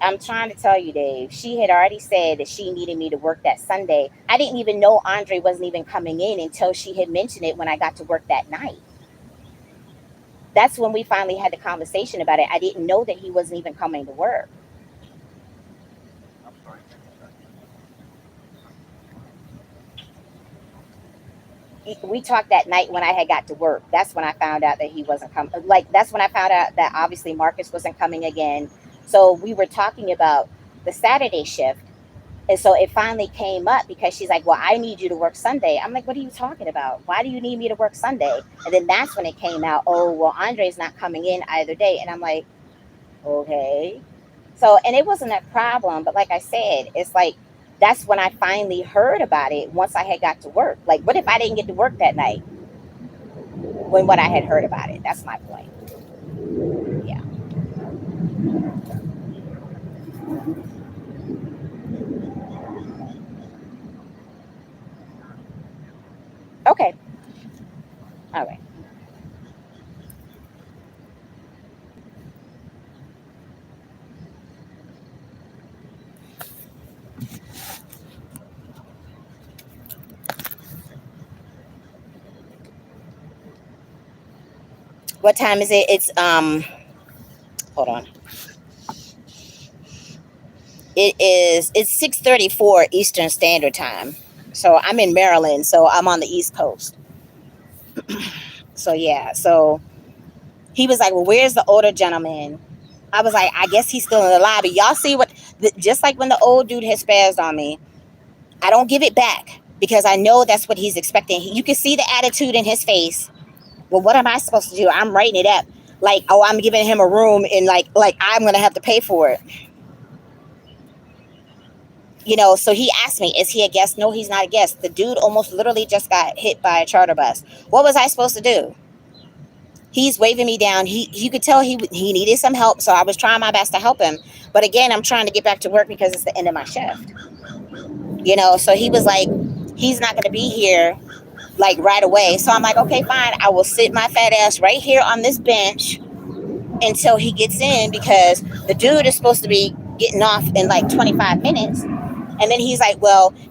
I'm trying to tell you, Dave, she had already said that she needed me to work that Sunday. I didn't even know Andre wasn't even coming in until she had mentioned it when I got to work that night. That's when we finally had the conversation about it. I didn't know that he wasn't even coming to work. We talked that night when I had got to work. That's when I found out that he wasn't coming. Like that's when I found out that obviously Marcus wasn't coming again. So we were talking about the Saturday shift. And so it finally came up because she's like, well, I need you to work Sunday. I'm like, what are you talking about? Why do you need me to work Sunday? And then that's when it came out, oh, well, Andre's not coming in either day. And I'm like, okay. So, and it wasn't a problem, but like I said, it's like, that's when I finally heard about it once I had got to work. Like, what if I didn't get to work that night when what I had heard about it? That's my point. Yeah. Okay. All right. What time is it? Hold on. It's 6:34 Eastern Standard Time. So I'm in Maryland, so I'm on the East Coast. So yeah, so he was like, well, where's the older gentleman? I was like, I guess he's still in the lobby. Y'all see just like when the old dude has spazzed on me, I don't give it back because I know that's what he's expecting. You can see the attitude in his face. Well, what am I supposed to do? I'm writing it up like, oh, I'm giving him a room and like I'm going to have to pay for it. So he asked me, is he a guest? No, he's not a guest. The dude almost literally just got hit by a charter bus. What was I supposed to do? He's waving me down. You could tell he needed some help, so I was trying my best to help him. But again, I'm trying to get back to work because it's the end of my shift. So he was like, he's not going to be here like right away. So I'm like, okay, fine. I will sit my fat ass right here on this bench until he gets in because the dude is supposed to be getting off in like 25 minutes. And then he's like,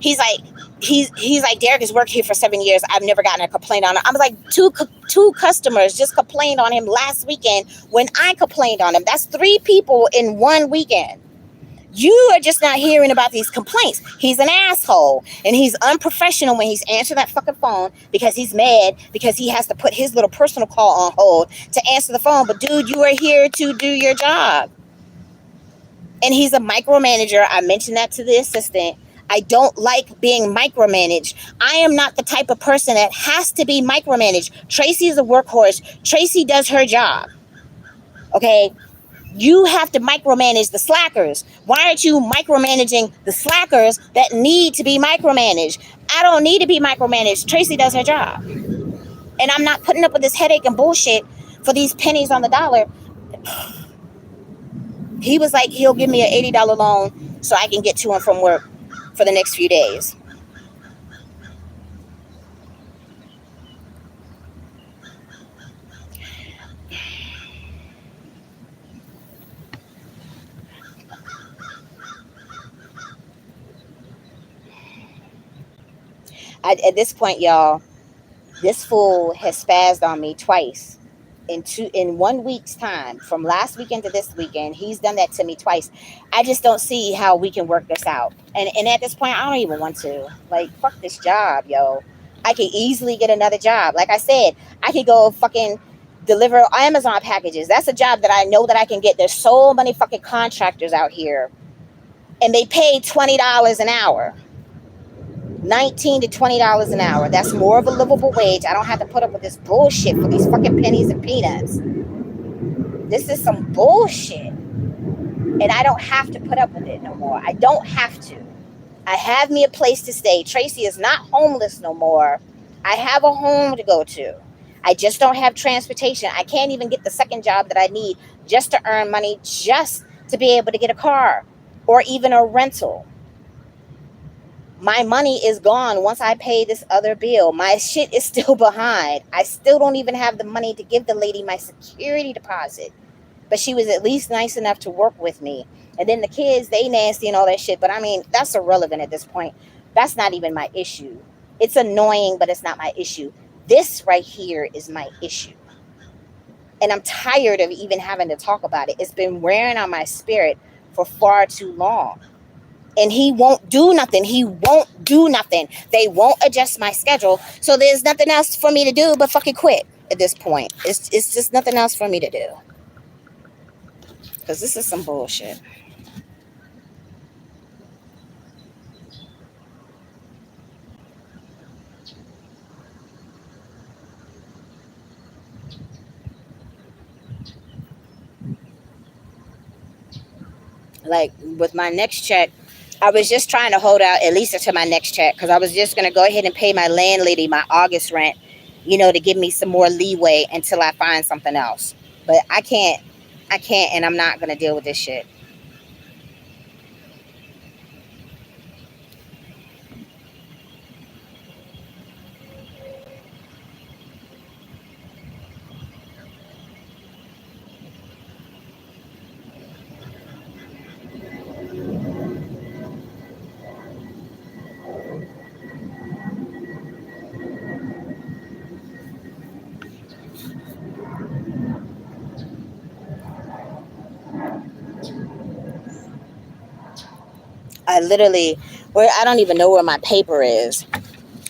he's like, Derek has worked here for 7 years. I've never gotten a complaint on him. I was like, two customers just complained on him last weekend when I complained on him. That's 3 people in one weekend. You are just not hearing about these complaints. He's an asshole and he's unprofessional when he's answering that fucking phone because he's mad because he has to put his little personal call on hold to answer the phone. But dude, you are here to do your job. And he's a micromanager. I mentioned that to the assistant. I don't like being micromanaged. I am not the type of person that has to be micromanaged. Traci is a workhorse. Traci does her job. Okay? You have to micromanage the slackers. Why aren't you micromanaging the slackers that need to be micromanaged? I don't need to be micromanaged. Traci does her job. And I'm not putting up with this headache and bullshit for these pennies on the dollar. He was like, he'll give me an $80 loan so I can get to and from work for the next few days. At this point, y'all, this fool has spazzed on me twice in 1 week's time. From last weekend to this weekend, he's done that to me twice. I just don't see how we can work this out. And at this point, I don't even want to. Like, fuck this job, yo. I could easily get another job. Like I said, I could go fucking deliver Amazon packages. That's a job that I know that I can get. There's so many fucking contractors out here, and they pay $20 an hour. $19 to $20 an hour. That's more of a livable wage. I don't have to put up with this bullshit for these fucking pennies and peanuts. This is some bullshit. And I don't have to put up with it no more. I don't have to. I have me a place to stay. Traci is not homeless no more. I have a home to go to. I just don't have transportation. I can't even get the second job that I need just to earn money, just to be able to get a car or even a rental. My money is gone once I pay this other bill. My shit is still behind. I still don't even have the money to give the lady my security deposit. But she was at least nice enough to work with me. And then the kids, they nasty and all that shit. But I mean, that's irrelevant at this point. That's not even my issue. It's annoying, but it's not my issue. This right here is my issue. And I'm tired of even having to talk about it. It's been wearing on my spirit for far too long. And he won't do nothing. He won't do nothing. They won't adjust my schedule. So there's nothing else for me to do but fucking quit at this point. It's just nothing else for me to do. Because this is some bullshit. Like with my next check, I was just trying to hold out at least until my next check because I was just going to go ahead and pay my landlady my August rent, to give me some more leeway until I find something else. But I can't, and I'm not going to deal with this shit. I don't even know where my paper is.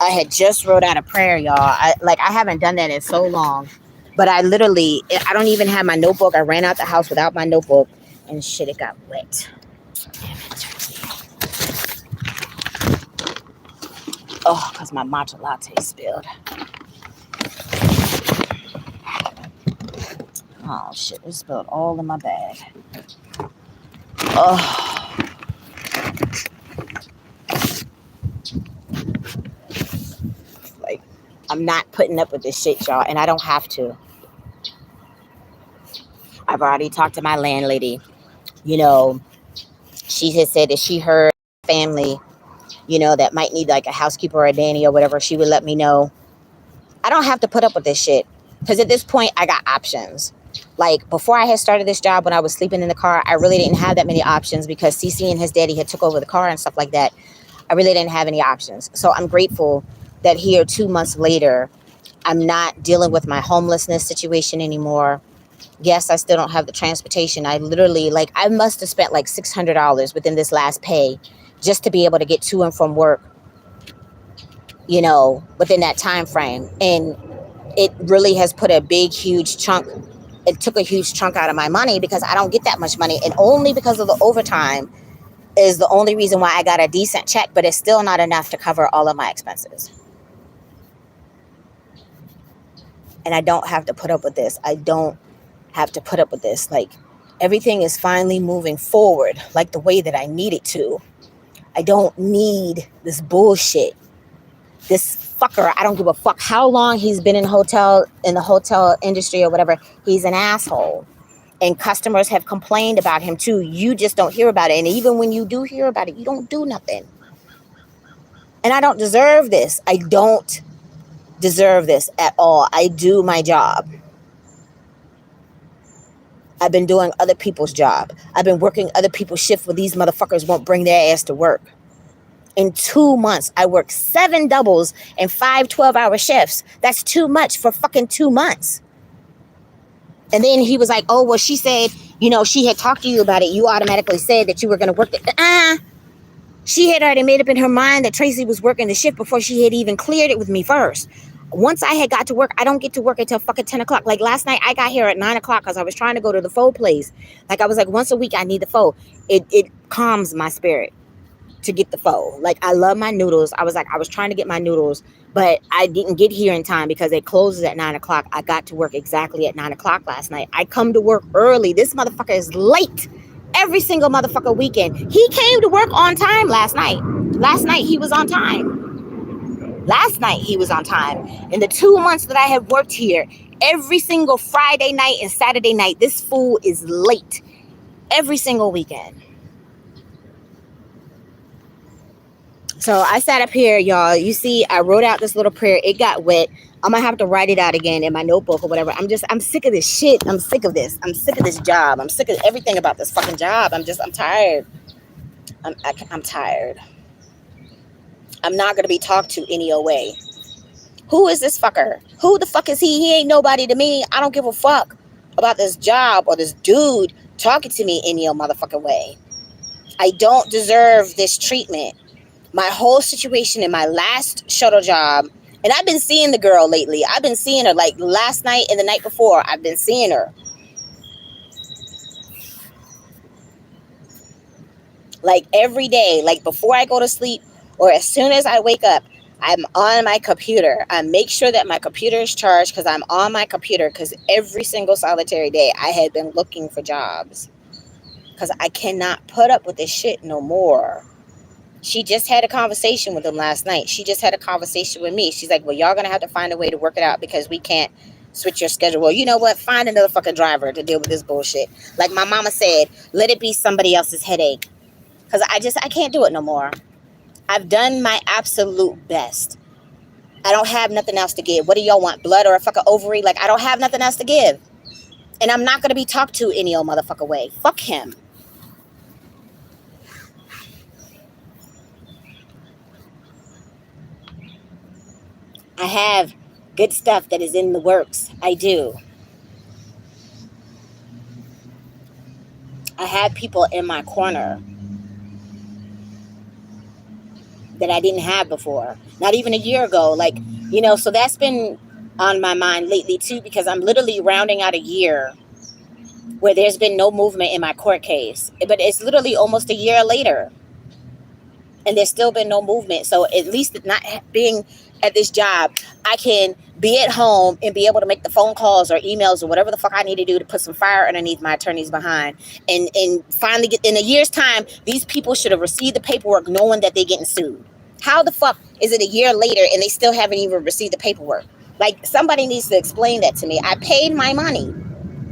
I had just wrote out a prayer, y'all. I haven't done that in so long. But I don't even have my notebook. I ran out the house without my notebook and shit, it got wet. Oh, because my matcha latte spilled. Oh shit, it spilled all in my bag. Oh. Like, I'm not putting up with this shit, y'all, and I don't have to. I've already talked to my landlady. She had said that she heard family, that might need like a housekeeper or a nanny or whatever. She would let me know. I don't have to put up with this shit because at this point I got options. Like before I had started this job, when I was sleeping in the car, I really didn't have that many options because CC and his daddy had took over the car and stuff like that. I really didn't have any options. So I'm grateful that here 2 months later, I'm not dealing with my homelessness situation anymore. Yes, I still don't have the transportation. I literally, I must have spent like $600 within this last pay just to be able to get to and from work, within that time frame. And it really has put a big, huge chunk. It took a huge chunk out of my money because I don't get that much money. And only because of the overtime is the only reason why I got a decent check, but it's still not enough to cover all of my expenses. And I don't have to put up with this. I don't have to put up with this. Like, everything is finally moving forward like the way that I need it to. I don't need this bullshit. This fucker, I don't give a fuck how long he's been in the hotel industry or whatever. He's an asshole. And customers have complained about him too. You just don't hear about it. And even when you do hear about it, you don't do nothing. And I don't deserve this. I don't deserve this at all. I do my job. I've been doing other people's job. I've been working other people's shift where these motherfuckers won't bring their ass to work. In 2 months, I worked 7 doubles and 5 12-hour shifts. That's too much for fucking 2 months. And then he was like, oh, well, she said, she had talked to you about it. You automatically said that you were going to work it. She had already made up in her mind that Traci was working the shift before she had even cleared it with me first. Once I had got to work, I don't get to work until fucking 10 o'clock. Like last night, I got here at 9 o'clock because I was trying to go to the pho place. Like I was like, once a week, I need the pho. It calms my spirit to get the pho. Like I love my noodles. I was trying to get my noodles, but I didn't get here in time because it closes at 9 o'clock. I got to work exactly at 9 o'clock last night. I come to work early. This motherfucker is late every single motherfucker weekend. He came to work on time last night. Last night he was on time. In the 2 months that I have worked here, every single Friday night and Saturday night, this fool is late every single weekend. So I sat up here, y'all. You see, I wrote out this little prayer. It got wet. I'm going to have to write it out again in my notebook or whatever. I'm sick of this shit. I'm sick of this. I'm sick of this job. I'm sick of everything about this fucking job. I'm tired. I'm tired. I'm not going to be talked to any old way. Who is this fucker? Who the fuck is he? He ain't nobody to me. I don't give a fuck about this job or this dude talking to me any old motherfucking way. I don't deserve this treatment. My whole situation in my last shuttle job, and I've been seeing the girl lately. I've been seeing her like last night and the night before. I've been seeing her. Like every day, like before I go to sleep or as soon as I wake up, I'm on my computer. I make sure that my computer is charged because I'm on my computer because every single solitary day I had been looking for jobs. because I cannot put up with this shit no more. She just had a conversation with him last night. She just had a conversation with me. She's like, well, y'all gonna have to find a way to work it out because we can't switch your schedule. Well, you know what? Find another fucking driver to deal with this bullshit. Like my mama said, let it be somebody else's headache. Because I can't do it no more. I've done my absolute best. I don't have nothing else to give. What do y'all want? Blood or a fucking ovary? Like, I don't have nothing else to give. And I'm not gonna be talked to any old motherfucker way. Fuck him. I have good stuff that is in the works. I do. I have people in my corner that I didn't have before. Not even a year ago. Like, you know, so that's been on my mind lately too, because I'm literally rounding out a year where there's been no movement in my court case. But it's literally almost a year later. And there's still been no movement. So at least not being at this job, I can be at home and be able to make the phone calls or emails or whatever the fuck I need to do to put some fire underneath my attorney's behind. And finally get in a year's time, these people should have received the paperwork knowing that they're getting sued. How the fuck is it a year later and they still haven't even received the paperwork? Like, somebody needs to explain that to me. I paid my money.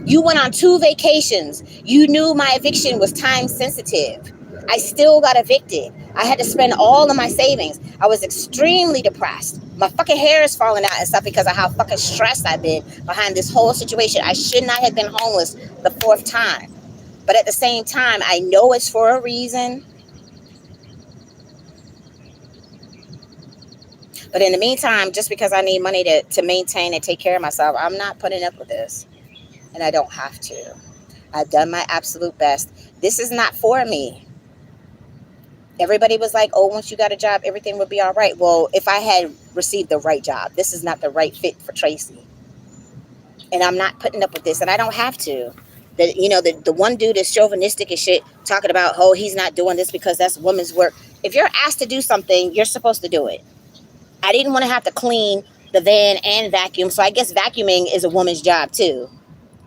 You went on 2 vacations. You knew my eviction was time sensitive. I still got evicted. I had to spend all of my savings. I was extremely depressed. My fucking hair is falling out and stuff because of how fucking stressed I've been behind this whole situation. I should not have been homeless the 4th time. But at the same time, I know it's for a reason. But in the meantime, just because I need money to maintain and take care of myself, I'm not putting up with this. And I don't have to. I've done my absolute best. This is not for me. Everybody was like, oh, once you got a job, everything would be all right. Well, if I had received the right job, this is not the right fit for Traci. And I'm not putting up with this, and I don't have to. The one dude is chauvinistic and shit, talking about, oh, he's not doing this because that's women's work. If you're asked to do something, you're supposed to do it. I didn't want to have to clean the van and vacuum, so I guess vacuuming is a woman's job too.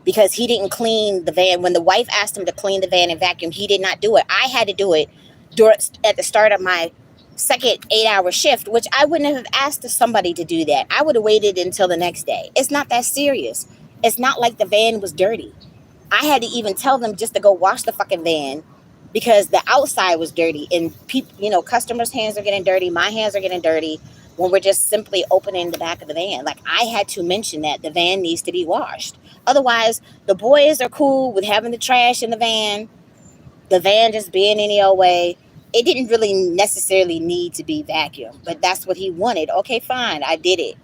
Because he didn't clean the van. When the wife asked him to clean the van and vacuum, he did not do it. I had to do it at the start of my second 8-hour shift, which I wouldn't have asked somebody to do that. I would have waited until the next day. It's not that serious. It's not like the van was dirty. I had to even tell them just to go wash the fucking van because the outside was dirty. And people, customers' hands are getting dirty. My hands are getting dirty when we're just simply opening the back of the van. Like, I had to mention that the van needs to be washed. Otherwise, the boys are cool with having the trash in the van just being any old way. It didn't really necessarily need to be vacuumed, but that's what he wanted. Okay, fine, I did it.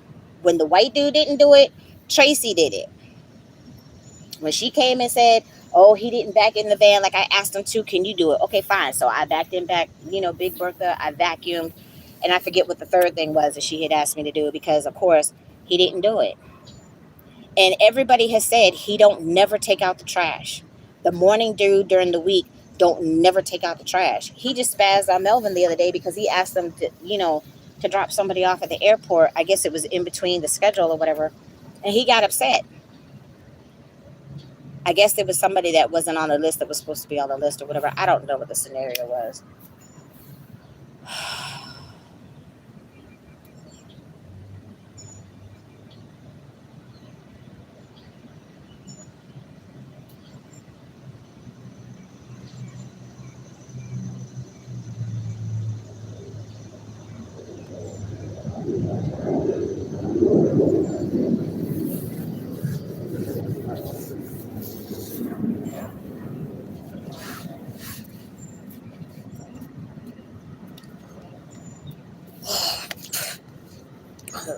When the white dude didn't do it, Traci did it. When she came and said, oh, he didn't back in the van like I asked him to, can you do it? Okay, fine. So I backed him back, Big Bertha, I vacuumed. And I forget what the third thing was that she had asked me to do because, of course, he didn't do it. And everybody has said he don't never take out the trash. The morning dude during the week don't never take out the trash. He just spazzed on Melvin the other day because he asked them to drop somebody off at the airport. I guess it was in between the schedule or whatever. And he got upset. I guess there was somebody that wasn't on the list that was supposed to be on the list or whatever. I don't know what the scenario was.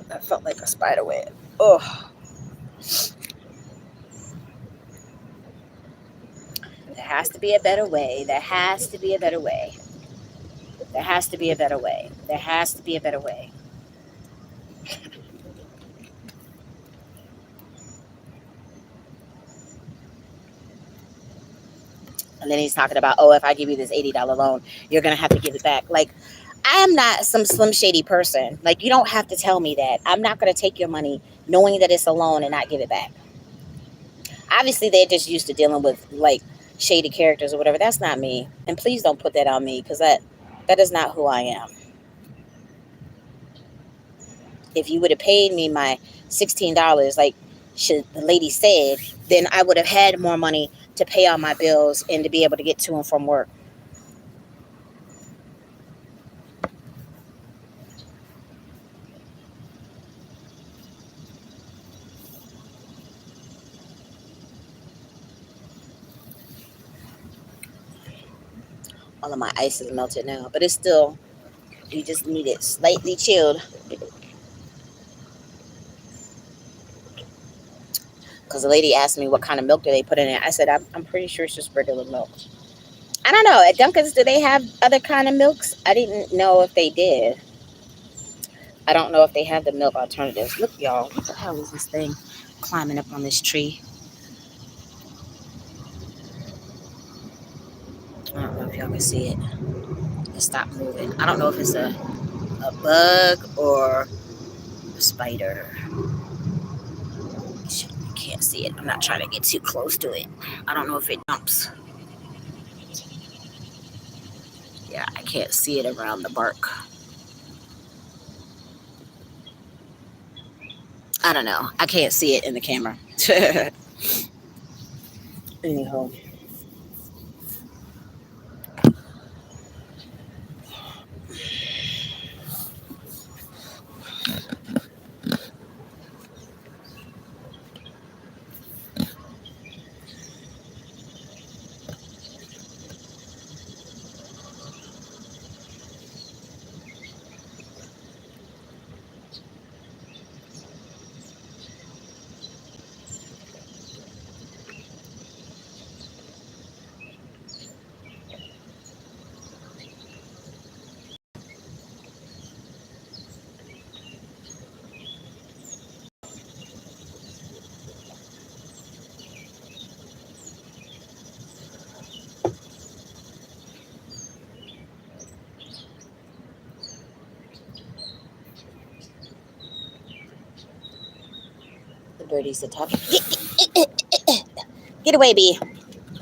That felt like a spider web. Oh. There has to be a better way. There has to be a better way. There has to be a better way. There has to be a better way. And then he's talking about, oh, if I give you this $80 loan, you're going to have to give it back. Like, I am not some slim shady person. Like, you don't have to tell me that. I'm not going to take your money knowing that it's a loan and not give it back. Obviously, they're just used to dealing with, like, shady characters or whatever. That's not me. And please don't put that on me, because that is not who I am. If you would have paid me my $16, like the lady said, then I would have had more money to pay all my bills and to be able to get to and from work. All of my ice is melted now, but it's still, you just need it slightly chilled. Because the lady asked me what kind of milk do they put in it. I said, I'm pretty sure it's just regular milk. I don't know. At Dunkin's, do they have other kind of milks? I didn't know if they did. I don't know if they have the milk alternatives. Look, y'all. What the hell is this thing climbing up on this tree? I don't know if y'all can see it. It stopped moving. I don't know if it's a bug or a spider. I can't see it. I'm not trying to get too close to it. I don't know if it jumps. Yeah, I can't see it around the bark. I don't know. I can't see it in the camera. Anyhow. The birdies are talking. Get away, bee.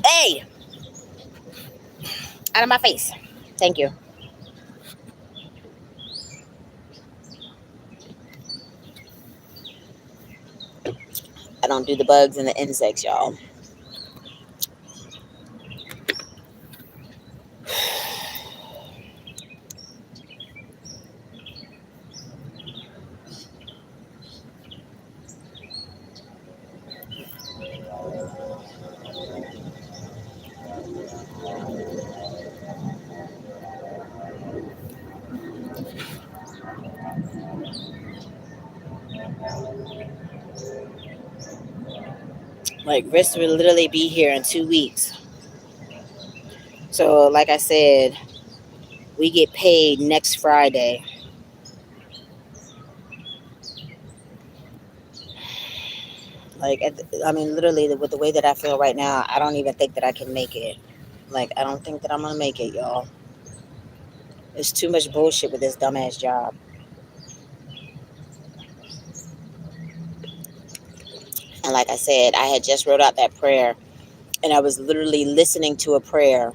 Hey! Out of my face. Thank you. I don't do the bugs and the insects, y'all. Like, Risk will literally be here in 2 weeks. So, like I said, we get paid next Friday. Like, I mean, literally, with the way that I feel right now, I don't even think that I can make it. Like, I don't think that I'm going to make it, y'all. There's too much bullshit with this dumbass job. And like I said, I had just wrote out that prayer, and I was literally listening to a prayer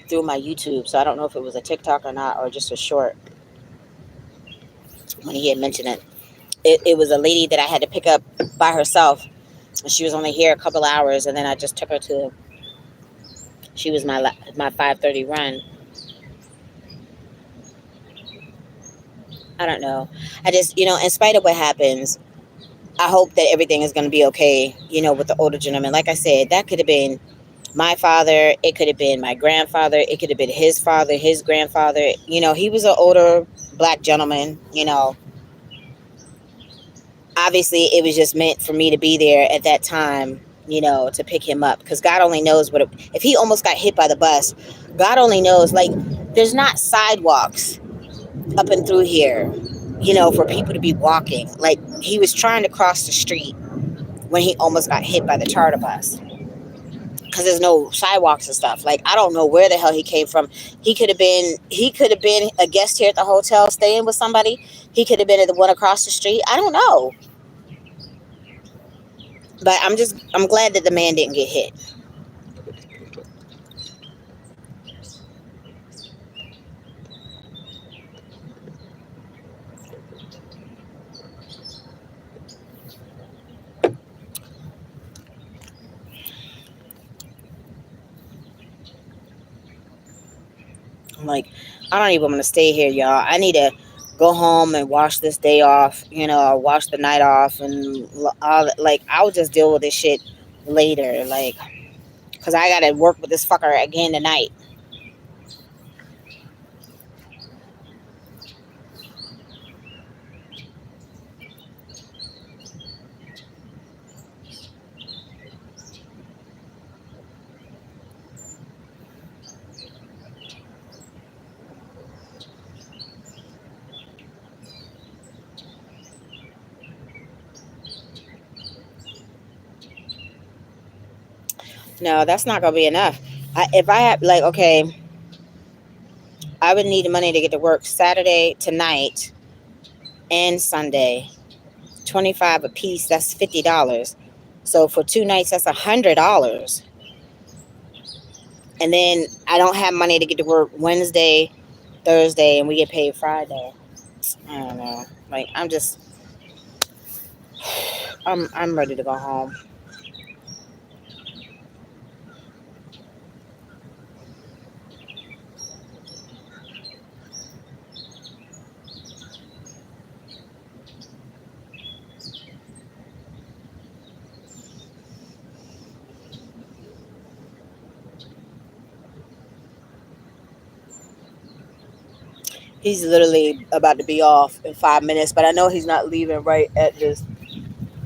through my YouTube. So I don't know if it was a TikTok or not, or just a short, when he had mentioned it. It was a lady that I had to pick up by herself. She was only here a couple hours, and then I just took her to, she was my 5:30 run. I don't know. I just, in spite of what happens, I hope that everything is going to be okay, with the older gentleman. Like I said, that could have been my father. It could have been my grandfather. It could have been his father, his grandfather. He was an older black gentleman, Obviously, it was just meant for me to be there at that time, to pick him up. Because God only knows if he almost got hit by the bus, God only knows, like, there's not sidewalks up and through here, for people to be walking. Like, he was trying to cross the street when he almost got hit by the charter bus. Because there's no sidewalks and stuff. Like, I don't know where the hell he came from. He could have been a guest here at the hotel staying with somebody. He could have been at the one across the street. I don't know. But I'm glad that the man didn't get hit. Like, I don't even want to stay here, y'all. I need to go home and wash this day off, or wash the night off, and all. Like, I'll just deal with this shit later, like, because I gotta work with this fucker again tonight. No, that's not gonna be enough. If I have, like, okay, I would need the money to get to work Saturday tonight and Sunday. 25 a piece, that's $50. So for 2 nights, that's $100. And then I don't have money to get to work Wednesday, Thursday, and we get paid Friday. I don't know. Like, I'm ready to go home. He's literally about to be off in 5 minutes, but I know he's not leaving right at his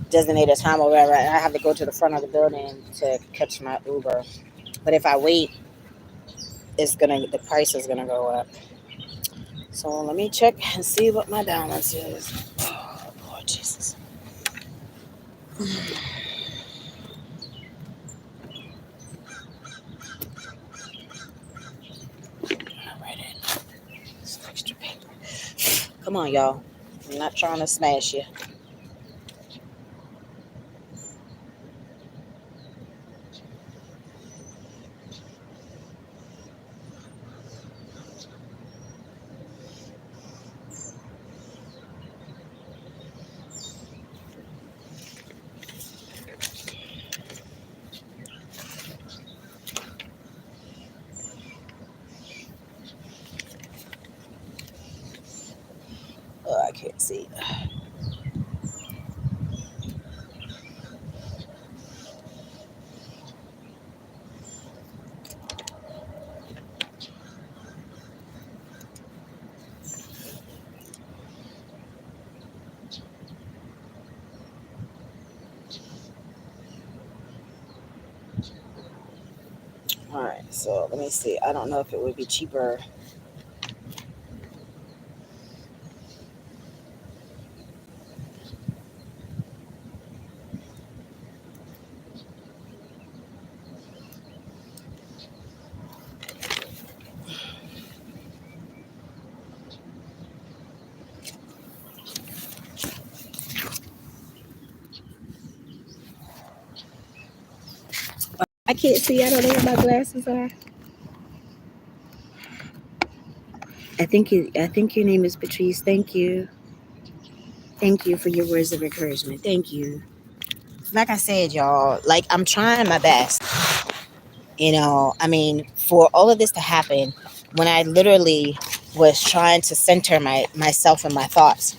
designated time or whatever. And I have to go to the front of the building to catch my Uber. But if I wait, the price is gonna go up. So let me check and see what my balance is. Oh, Lord Jesus. All right, it's extra paper. Come on, y'all. I'm not trying to smash you. Oh, I can't see. All right, so let me see. I don't know if it would be cheaper. I can't see. I don't know what my glasses are. I think your name is Patrice. Thank you. Thank you for your words of encouragement. Thank you. Like I said, y'all, like, I'm trying my best. I mean, for all of this to happen, when I literally was trying to center myself and my thoughts,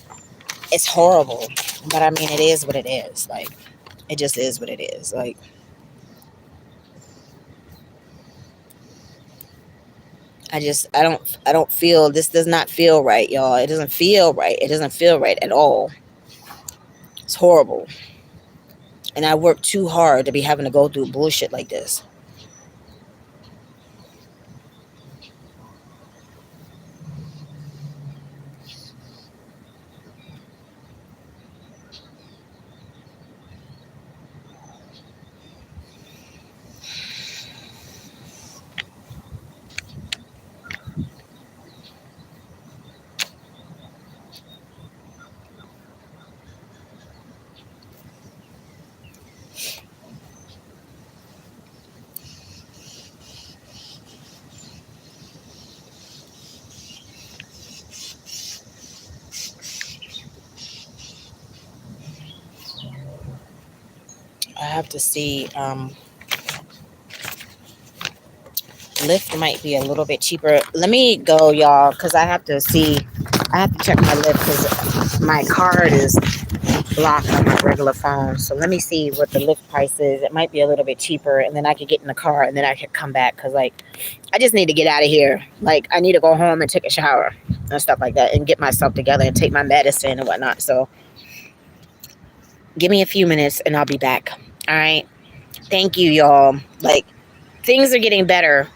it's horrible. But I mean, it is what it is. Like, it just is what it is. Like, I don't feel, this does not feel right, y'all. It doesn't feel right. It doesn't feel right at all. It's horrible. And I work too hard to be having to go through bullshit like this. I have to see Lyft might be a little bit cheaper. Let me go, y'all, because I have to see. I have to check my Lyft because my card is blocked on my regular phone. So let me see what the Lyft price is. It might be a little bit cheaper, and then I could get in the car and then I could come back because, like, I just need to get out of here. Like, I need to go home and take a shower and stuff like that and get myself together and take my medicine and whatnot. So give me a few minutes and I'll be back. All right. Thank you, y'all. Like, things are getting better.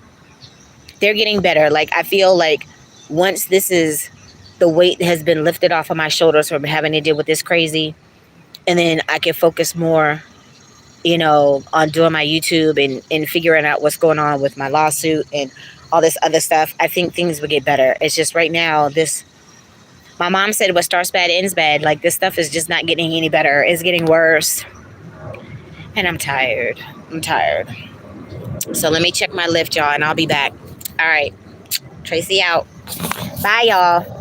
They're getting better. Like, I feel like once the weight has been lifted off of my shoulders from having to deal with this crazy, and then I can focus more, on doing my YouTube and figuring out what's going on with my lawsuit and all this other stuff. I think things will get better. It's just right now, my mom said what starts bad ends bad. Like, this stuff is just not getting any better. It's getting worse. And I'm tired. So let me check my Lyft, y'all, and I'll be back. All right. Traci out. Bye, y'all.